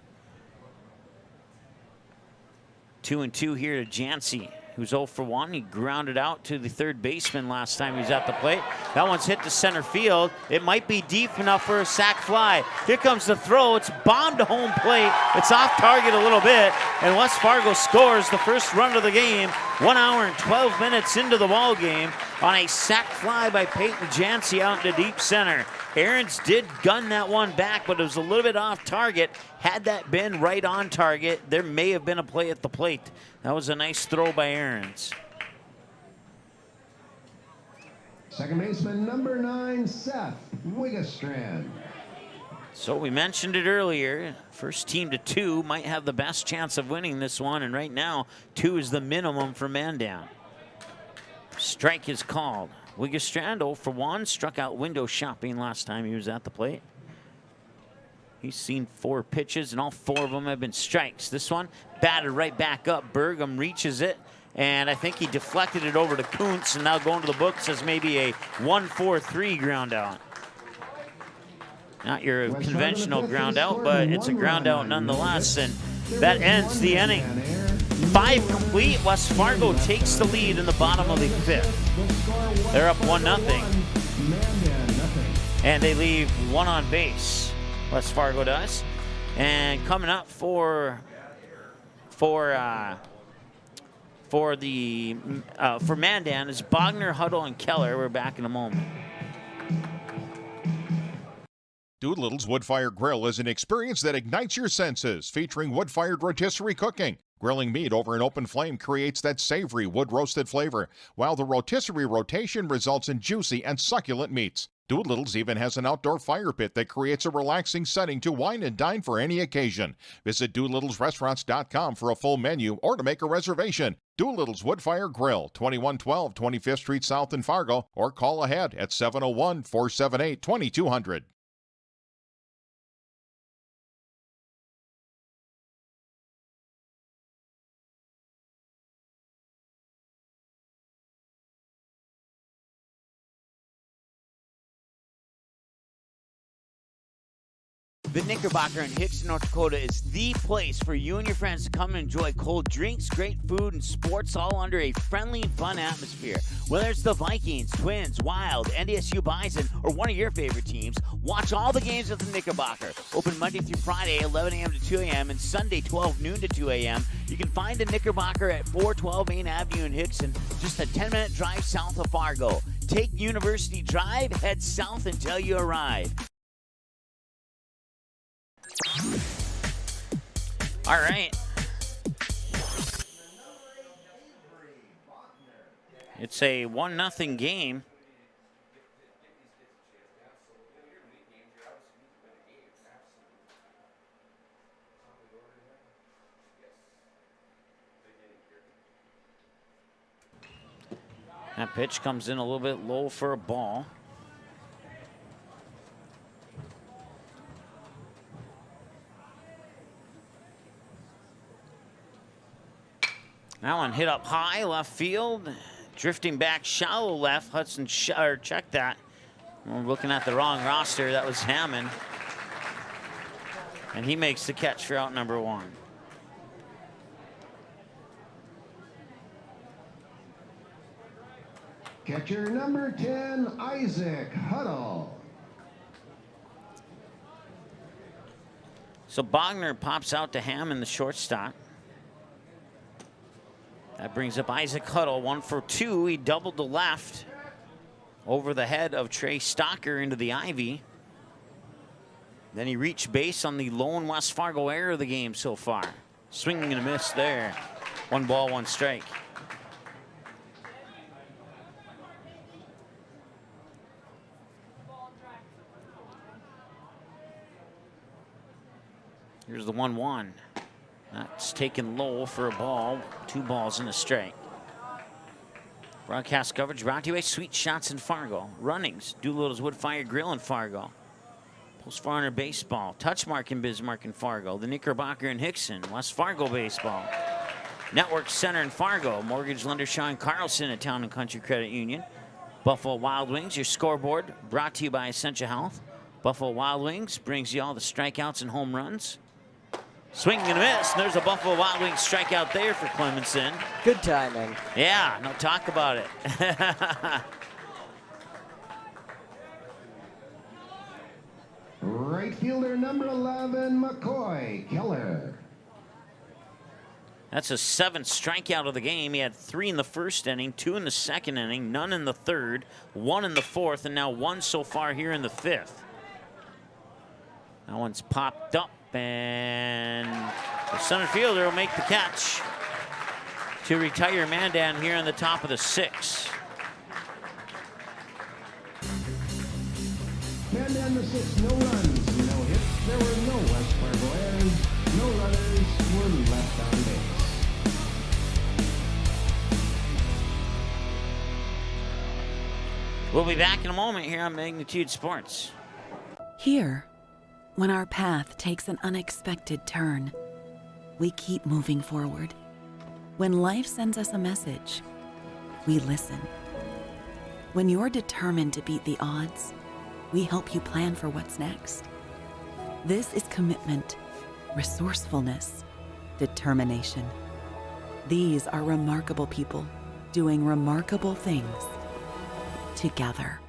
2-2 here to Jancy, who's 0 for 1. He grounded out to the third baseman last time he was at the plate. That one's hit to center field. It might be deep enough for a sac fly. Here comes the throw. It's bombed to home plate. It's off target a little bit, and West Fargo scores the first run of the game. 1 hour and 12 minutes into the ball game on a sac fly by Peyton Jancy out into deep center. Aarons did gun that one back, but it was a little bit off target. Had that been right on target, there may have been a play at the plate. That was a nice throw by Aarons. Second baseman, number 9, Seth Wiggestrand. So we mentioned it earlier. First team to 2 might have the best chance of winning this one, and right now, 2 is the minimum for Mandan. Strike is called. Wiggestrand 0 for 1, struck out window shopping last time he was at the plate. He's seen 4 pitches, and all 4 of them have been strikes. This one batted right back up. Bergam reaches it, and I think he deflected it over to Kuntz, and now going to the books as maybe a 1-4-3 ground out. Not your conventional ground out, but it's a ground out nonetheless, and that ends the inning. 5 complete. West Fargo takes the lead in the bottom of the 5th. They're up 1-0, and they leave 1 on base. West Fargo does. And coming up for Mandan is Bogner, Huddle, and Keller. We're back in a moment. Doolittle's Wood-Fire Grill is an experience that ignites your senses, featuring wood-fired rotisserie cooking. Grilling meat over an open flame creates that savory wood-roasted flavor, while the rotisserie rotation results in juicy and succulent meats. Doolittle's even has an outdoor fire pit that creates a relaxing setting to wine and dine for any occasion. Visit doolittlesrestaurants.com for a full menu or to make a reservation. Doolittle's Wood-Fire Grill, 2112 25th Street South in Fargo, or call ahead at 701-478-2200. The Knickerbocker in Hickson, North Dakota is the place for you and your friends to come and enjoy cold drinks, great food, and sports all under a friendly and fun atmosphere. Whether it's the Vikings, Twins, Wild, NDSU Bison, or one of your favorite teams, watch all the games at the Knickerbocker. Open Monday through Friday, 11 a.m. to 2 a.m., and Sunday, 12 noon to 2 a.m. You can find the Knickerbocker at 412 Main Avenue in Hickson, just a 10-minute drive south of Fargo. Take University Drive, head south until you arrive. All right. It's a 1-0 game. That pitch comes in a little bit low for a ball. That one hit up high, left field, drifting back shallow left. Hudson checked that. We're looking at the wrong roster. That was Hammond. And he makes the catch for out number 1. Catcher number 10, Isaac Huddle. So Bogner pops out to Hammond, the shortstop. That brings up Isaac Huddle, 1 for 2. He doubled to left over the head of Trey Stocker into the ivy. Then he reached base on the lone West Fargo error of the game so far. Swinging and a miss there. 1 ball, 1 strike. Here's the 1-1. That's taken low for a ball. 2 balls and a strike. Broadcast coverage brought to you by Sweet Shots in Fargo. Runnings, Doolittle's Wood-Fire Grill in Fargo. Post 400 Baseball. Touchmark in Bismarck in Fargo. The Knickerbocker in Hickson. West Fargo Baseball. Network Center in Fargo. Mortgage lender Sean Carlson at Town and Country Credit Union. Buffalo Wild Wings, your scoreboard brought to you by Essentia Health. Buffalo Wild Wings brings you all the strikeouts and home runs. Swing and a miss. And there's a Buffalo Wild Wings strikeout there for Clemenson. Good timing. Yeah, no talk about it. Right fielder number 11, McCoy Keller. That's a 7th strikeout of the game. He had 3 in the first inning, 2 in the second inning, none in the third, 1 in the fourth, and now 1 so far here in the 5th. That one's popped up, and the center fielder will make the catch to retire Mandan here in the top of the 6th. Mandan the 6th, no runs, no hits. There were no West Fargo errors. No runners were left on base. We'll be back in a moment here on Magnitude Sports. Here, when our path takes an unexpected turn, we keep moving forward. When life sends us a message, we listen. When you're determined to beat the odds, we help you plan for what's next. This is commitment, resourcefulness, determination. These are remarkable people doing remarkable things together.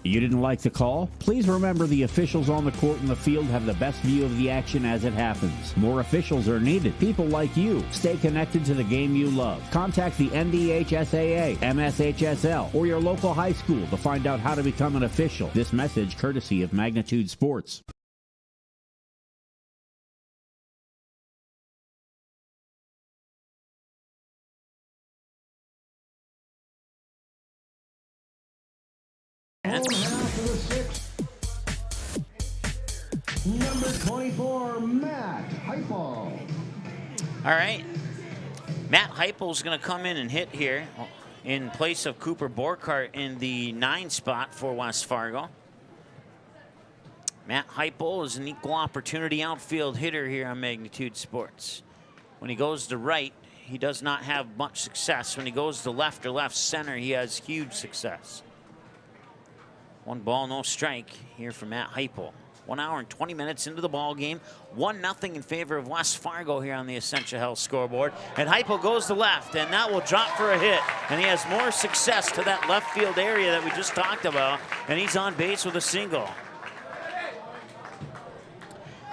You didn't like the call? Please remember the officials on the court and the field have the best view of the action as it happens. More officials are needed. People like you. Stay connected to the game you love. Contact the NDHSAA, MSHSL, or your local high school to find out how to become an official. This message courtesy of Magnitude Sports. Number 24, Matt Heupel. All right. Matt Heupel's going to come in and hit here in place of Cooper Borkart in the 9 spot for West Fargo. Matt Heupel is an equal opportunity outfield hitter here on Magnitude Sports. When he goes to right, he does not have much success. When he goes to left or left center, he has huge success. 1 ball, no strike here for Matt Heupel. 1 hour and 20 minutes into the ball game. 1-0 in favor of West Fargo here on the Essentia Health scoreboard. And Heupel goes to left, and that will drop for a hit. And he has more success to that left field area that we just talked about. And he's on base with a single.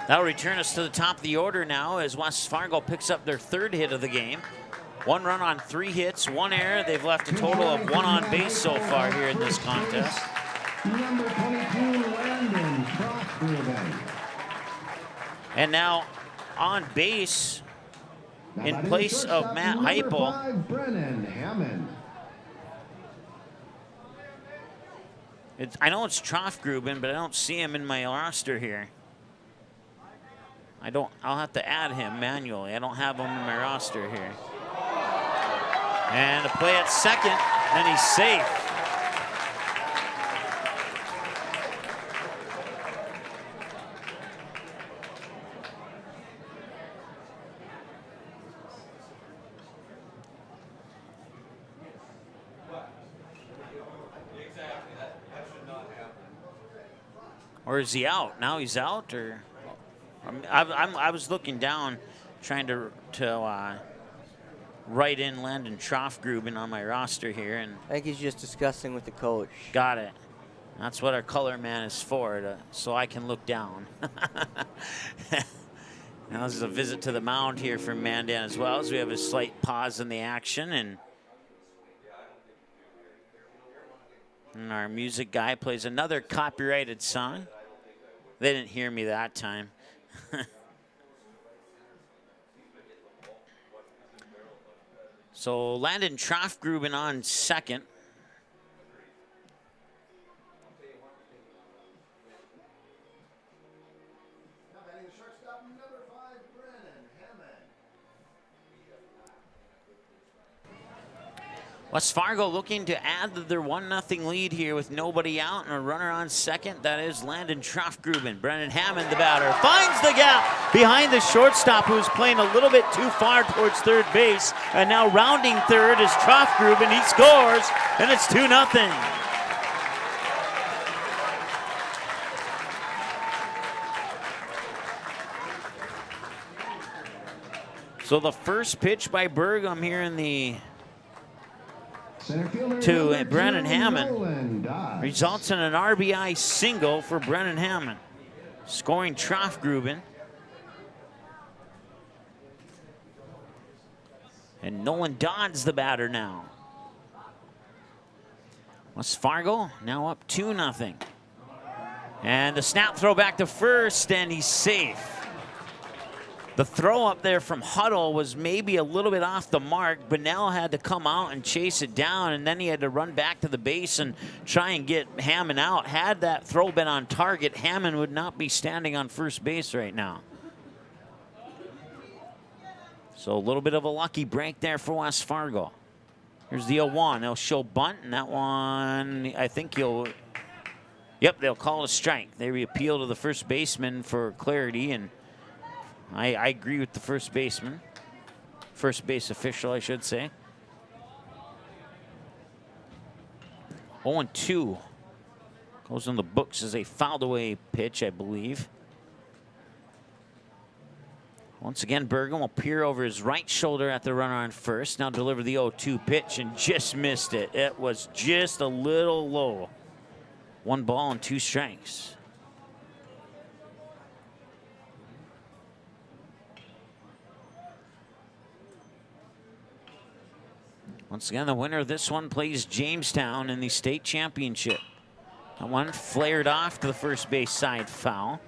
That'll return us to the top of the order now as West Fargo picks up their 3rd hit of the game. 1 run on 3 hits, 1 error. They've left a total of 1 on base so far here in this contest. Number 22, Landon Crossgruben. And now on base in place of Matt Heupel. 5, Brennan Hammond. I know it's Troffgruben, but I don't see him in my roster here. I'll have to add him manually. I don't have him in my roster here. And a play at second, and he's safe. Or is he out? Now he's out, or I was looking down, trying to write in Landon Troffgruben on my roster here, and I think he's just discussing with the coach. Got it. That's what our color man is for, so I can look down. Now this is a visit to the mound here for Mandan as well, as we have a slight pause in the action, and our music guy plays another copyrighted song. They didn't hear me that time. So Landon Troffgruben on second. West Fargo looking to add to their 1-0 lead here with nobody out and a runner on second. That is Landon Troffgruben. Brennan Hammond, the batter, finds the gap behind the shortstop, who's playing a little bit too far towards third base. And now rounding third is Troffgruben. He scores, and it's 2-0. So the first pitch by Burgum here in the to Brennan Hammond results in an RBI single for Brennan Hammond, scoring Troffgruben. And Nolan Dodd's the batter now. West Fargo now up 2-0. And the snap throw back to first, and he's safe. The throw up there from Huddle was maybe a little bit off the mark. Bunnell had to come out and chase it down, and then he had to run back to the base and try and get Hammond out. Had that throw been on target, Hammond would not be standing on first base right now. So a little bit of a lucky break there for West Fargo. Here's the 0-1. They'll show bunt, and that one, I think they'll call it a strike. They appeal to the first baseman for clarity, and I agree with the first baseman. First base official, I should say. 0-2. Goes in the books as a fouled away pitch, I believe. Once again, Burgum will peer over his right shoulder at the runner on first. Now deliver the 0-2 pitch and just missed it. It was just a little low. 1 ball and 2 strikes. Once again, the winner of this one plays Jamestown in the state championship. That one flared off to the first base side, foul.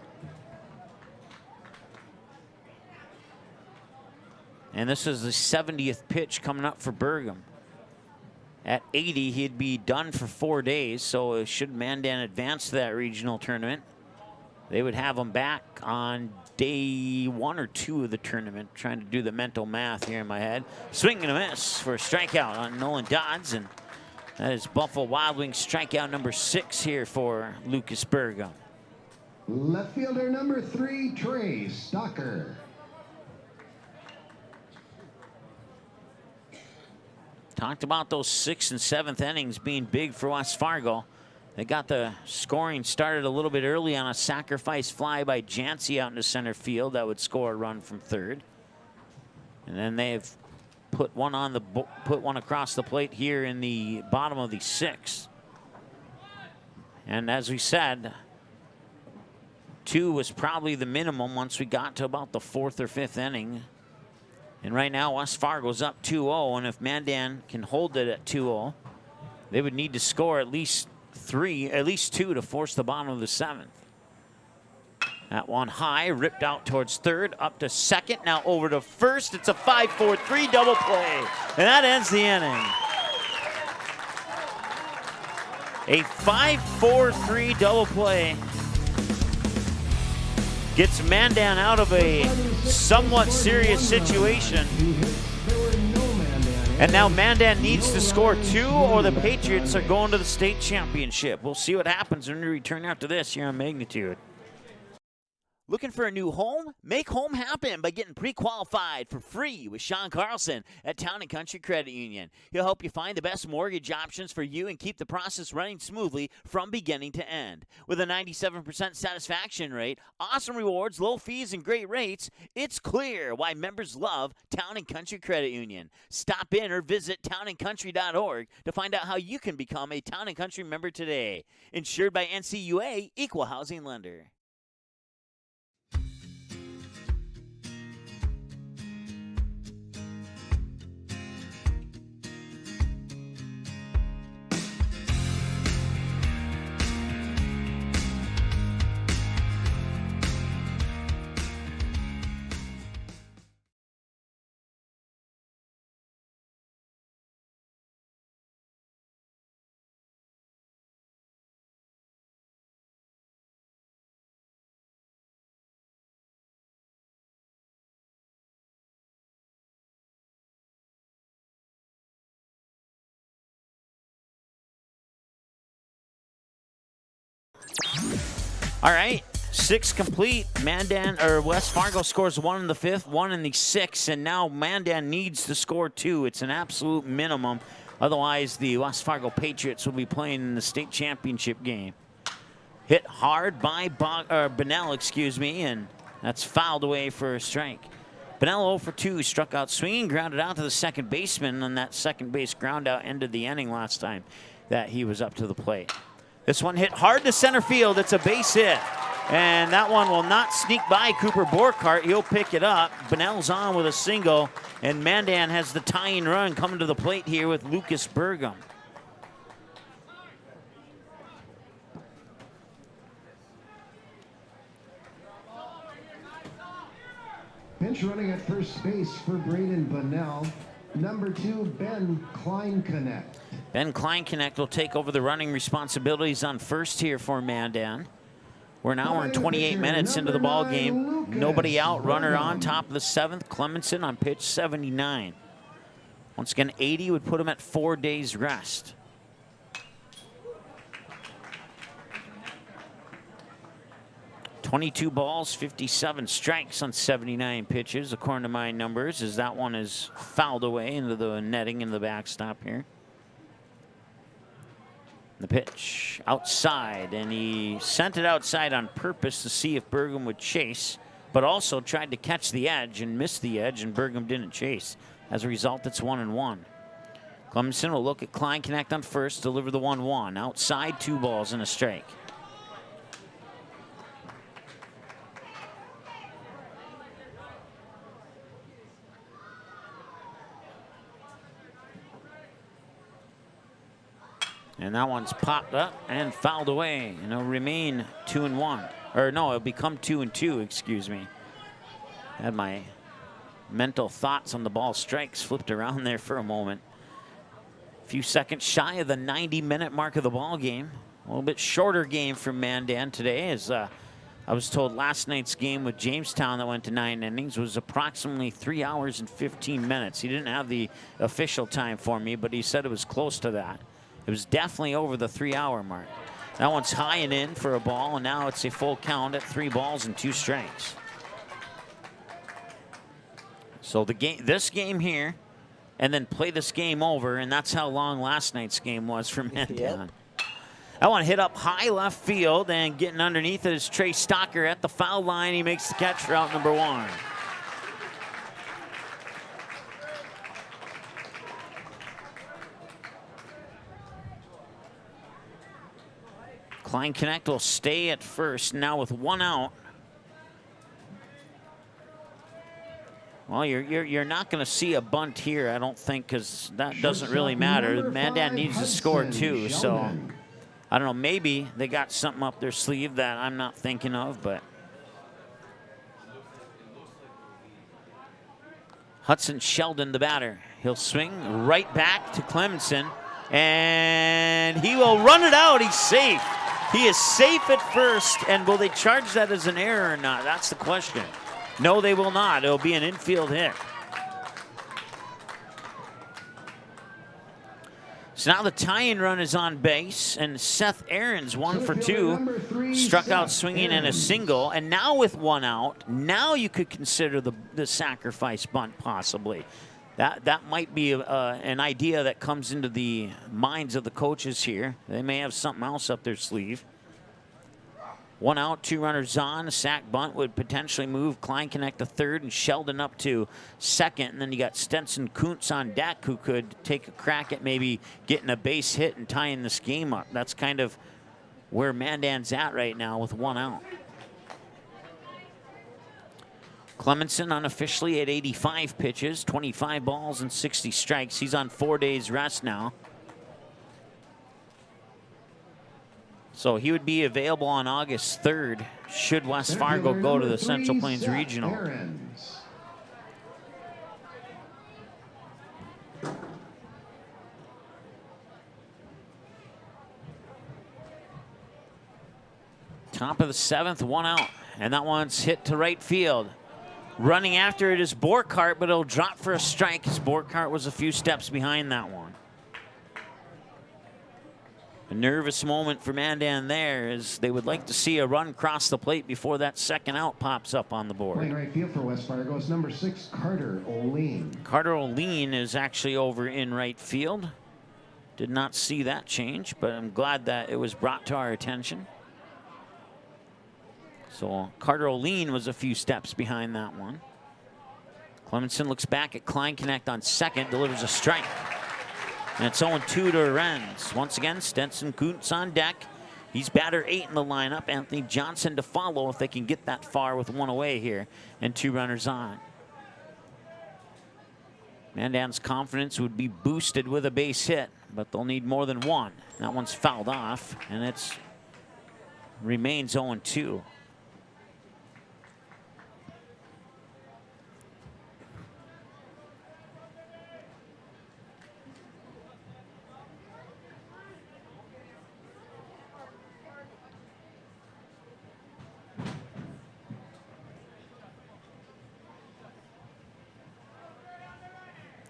And this is the 70th pitch coming up for Burgum. At 80, he'd be done for 4 days, so should Mandan advance to that regional tournament, they would have him back on day 1 or 2 of the tournament. Trying to do the mental math here in my head. Swing and a miss for a strikeout on Nolan Dodds, and that is Buffalo Wild Wings strikeout number 6 here for Lucas Burgum. Left fielder number 3, Trey Stalker. Talked about those 6th and 7th innings being big for West Fargo. They got the scoring started a little bit early on a sacrifice fly by Jancy out into center field that would score a run from third. And then they've put one across the plate here in the bottom of the 6th. And as we said, 2 was probably the minimum once we got to about the 4th or 5th inning. And right now, West Fargo's up 2-0, and if Mandan can hold it at 2-0, they would need to score at least 2 to force the bottom of the 7th. That one high, ripped out towards third, up to second, now over to first. It's a 5-4-3 double play, and that ends the inning. A 5-4-3 double play gets Mandan out of a somewhat serious situation. And now Mandan needs to score 2 or the Patriots are going to the state championship. We'll see what happens when we return after this here on Magnitude. Looking for a new home? Make home happen by getting pre-qualified for free with Sean Carlson at Town & Country Credit Union. He'll help you find the best mortgage options for you and keep the process running smoothly from beginning to end. With a 97% satisfaction rate, awesome rewards, low fees, and great rates, it's clear why members love Town & Country Credit Union. Stop in or visit townandcountry.org to find out how you can become a Town & Country member today. Insured by NCUA, Equal Housing Lender. All right, 6 complete. Mandan or West Fargo scores 1 in the 5th, 1 in the 6th, and now Mandan needs to score 2. It's an absolute minimum. Otherwise, the West Fargo Patriots will be playing in the state championship game. Hit hard by Bunnell, and that's fouled away for a strike. Bunnell 0 for 2, struck out swinging, grounded out to the second baseman, and that second base ground out ended the inning last time that he was up to the plate. This one hit hard to center field. It's a base hit. And that one will not sneak by Cooper Borkart. He'll pick it up. Bunnell's on with a single. And Mandan has the tying run coming to the plate here with Lucas Burgum. Pinch running at first base for Braden Bunnell. Number 2, Ben Kleinknecht. Ben Kleinknecht will take over the running responsibilities on first here for Mandan. We're an hour and 28 minutes into the ball game. Nobody out, runner on, top of the 7th. Clemenson on pitch 79. Once again, 80 would put him at 4 days rest. .22 balls, 57 strikes on 79 pitches, according to my numbers, as that one is fouled away into the netting in the backstop here. The pitch outside, and he sent it outside on purpose to see if Burgum would chase, but also tried to catch the edge and missed the edge, and Burgum didn't chase. As a result, it's 1-1. Clemenson will look at Kleinknecht on first, deliver the 1-1. Outside, 2 balls and a strike. And that one's popped up and fouled away. And it'll remain 2-1. Or no, it'll become 2-2, excuse me. Had my mental thoughts on the ball strikes flipped around there for a moment. A few seconds shy of the 90-minute mark of the ball game. A little bit shorter game from Mandan today, as I was told last night's game with Jamestown that went to 9 innings was approximately 3 hours and 15 minutes. He didn't have the official time for me, but he said it was close to that. It was definitely over the 3-hour mark. That one's high and in for a ball, and now it's a full count at 3 balls and 2 strikes. So the game, this game here, and then play this game over, and that's how long last night's game was for Mandan. Yep. That one hit up high left field, and getting underneath it is Trey Stocker at the foul line. He makes the catch for out number 1. Kleinknecht will stay at first now with 1 out. Well, you're not going to see a bunt here, I don't think, because that doesn't really matter. Mandan needs to score 2, so I don't know. Maybe they got something up their sleeve that I'm not thinking of, but Hudson Sheldon, the batter. He'll swing right back to Clemenson, and he will run it out. He's safe. He is safe at first, and will they charge that as an error or not? That's the question. No, they will not. It'll be an infield hit. So now the tying run is on base, and Seth Aarons 1 for 2, struck out swinging and a single, and now with 1 out, now you could consider the sacrifice bunt possibly. That might be an idea that comes into the minds of the coaches here. They may have something else up their sleeve. 1 out, 2 runners on. A sac bunt would potentially move Kleinknecht to third and Sheldon up to second. And then you got Stenson Kuntz on deck, who could take a crack at maybe getting a base hit and tying this game up. That's kind of where Mandan's at right now with 1 out. Clemenson unofficially at 85 pitches, 25 balls and 60 strikes. He's on 4 days rest now. So he would be available on August 3rd should West Fargo go to the Central Plains Regional. Top of the 7th, 1 out, and that one's hit to right field. Running after it is Borkart, but it'll drop for a strike as Borkart was a few steps behind that one. A nervous moment for Mandan there, as they would like to see a run cross the plate before that second out pops up on the board. Playing right field for West Fargo is number 6, Carter O'Lean. Carter O'Lean is actually over in right field. Did not see that change, but I'm glad that it was brought to our attention. So Carter O'Lean was a few steps behind that one. Clemenson looks back at Kleinknecht on second, delivers a strike. And it's 0-2 to Rennes. Once again, Stetson Kuntz on deck. He's batter 8 in the lineup. Anthony Johnson to follow if they can get that far with 1 away here and 2 runners on. Mandan's confidence would be boosted with a base hit, but they'll need more than 1. That one's fouled off, and it remains 0-2.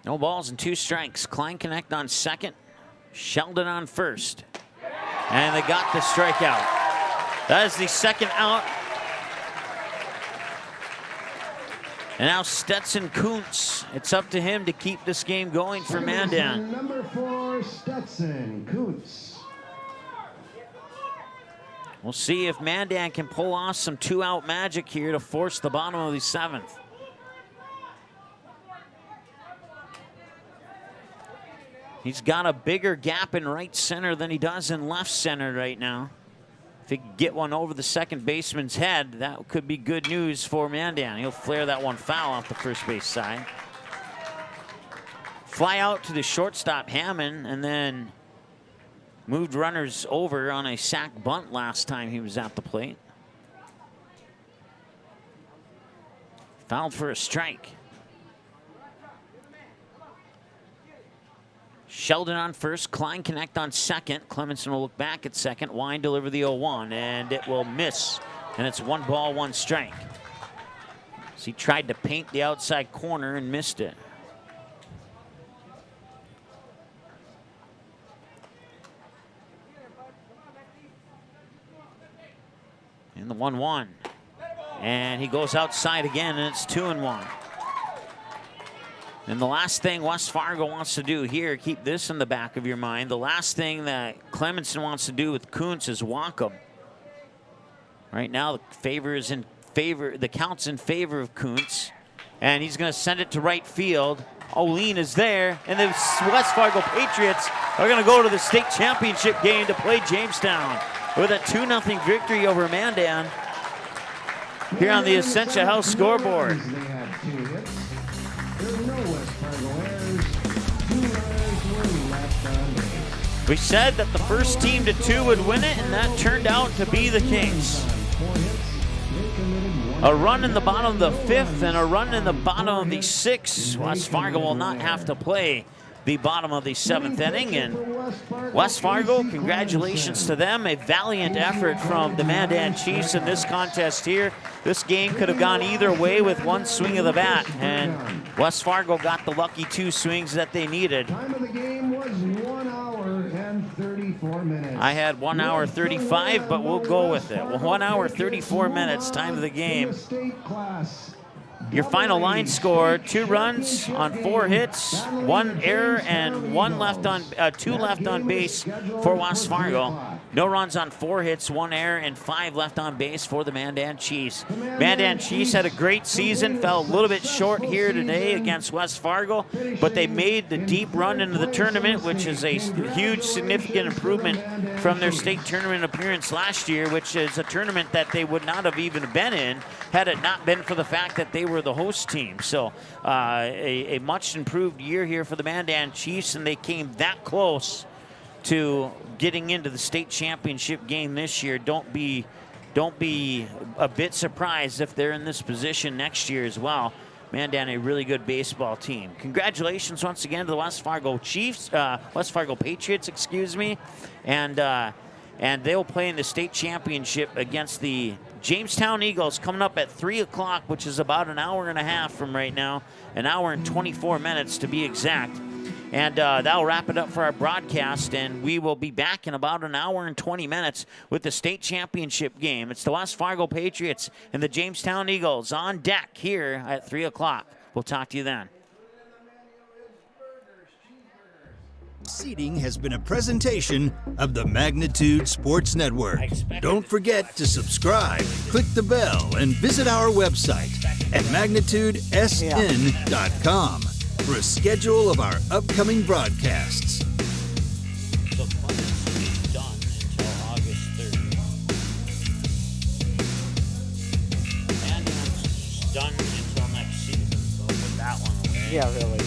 No balls and 2 strikes. Kleinknecht on second, Sheldon on first. And they got the strikeout. That is the second out. And now Stetson Kuntz. It's up to him to keep this game going for Mandan. Number 4, Stetson Kuntz. We'll see if Mandan can pull off some 2-out magic here to force the bottom of the 7th. He's got a bigger gap in right center than he does in left center right now. If he can get one over the second baseman's head, that could be good news for Mandan. He'll flare that one foul off the first base side. Fly out to the shortstop, Hammond, and then moved runners over on a sac bunt last time he was at the plate. Fouled for a strike. Sheldon on first, Kleinknecht on second. Clemenson will look back at second. Wine deliver the 0-1, and it will miss. And it's 1 ball, 1 strike. So he tried to paint the outside corner and missed it. And the 1-1. And he goes outside again, and it's 2-1. And the last thing West Fargo wants to do here, keep this in the back of your mind, the last thing that Clemenson wants to do with Kuntz is walk him. Right now, the count's in favor of Kuntz, and he's going to send it to right field. O'Lean is there, and the West Fargo Patriots are going to go to the state championship game to play Jamestown with a 2-0 victory over Mandan here on the Essentia House scoreboard. We said that the first team to 2 would win it, and that turned out to be the case. A run in the bottom of the 5th and a run in the bottom of the 6th. West Fargo will not have to play the bottom of the 7th inning. And West Fargo, congratulations to them. A valiant effort from the Mandan Chiefs in this contest here. This game could have gone either way with 1 swing of the bat, and West Fargo got the lucky 2 swings that they needed. Time of the game was 1 hour and 34 minutes. I had 1 hour 35, but we'll go with it. Well, 1 hour 34 minutes, time of the game. Your final line score: 2 runs on 4 hits, 1 error, and 2 left on base for West Fargo. No runs on 4 hits, 1 error, and 5 left on base for the Mandan Chiefs. Mandan Chiefs had a great season, fell a little bit short here today against West Fargo, but they made the deep run into the tournament, which is a huge, significant improvement from their state tournament appearance last year, which is a tournament that they would not have even been in had it not been for the fact that they were the host team. So a much improved year here for the Mandan Chiefs, and they came that close to getting into the state championship game this year. Don't be a bit surprised if they're in this position next year as well. Mandan, a really good baseball team. Congratulations once again to the West Fargo Patriots, excuse me, and they'll play in the state championship against the Jamestown Eagles coming up at 3 o'clock, which is about an hour and a half from right now, an hour and 24 minutes to be exact. And that'll wrap it up for our broadcast, and we will be back in about an hour and 20 minutes with the state championship game. It's the West Fargo Patriots and the Jamestown Eagles on deck here at 3 o'clock. We'll talk to you then. Seating has been a presentation of the Magnitude Sports Network. Don't forget to subscribe, click the bell, and visit our website at magnitudesn.com for a schedule of our upcoming broadcasts. The fun is done until August 3rd. And it's done until next season, so put that one away. Yeah, really.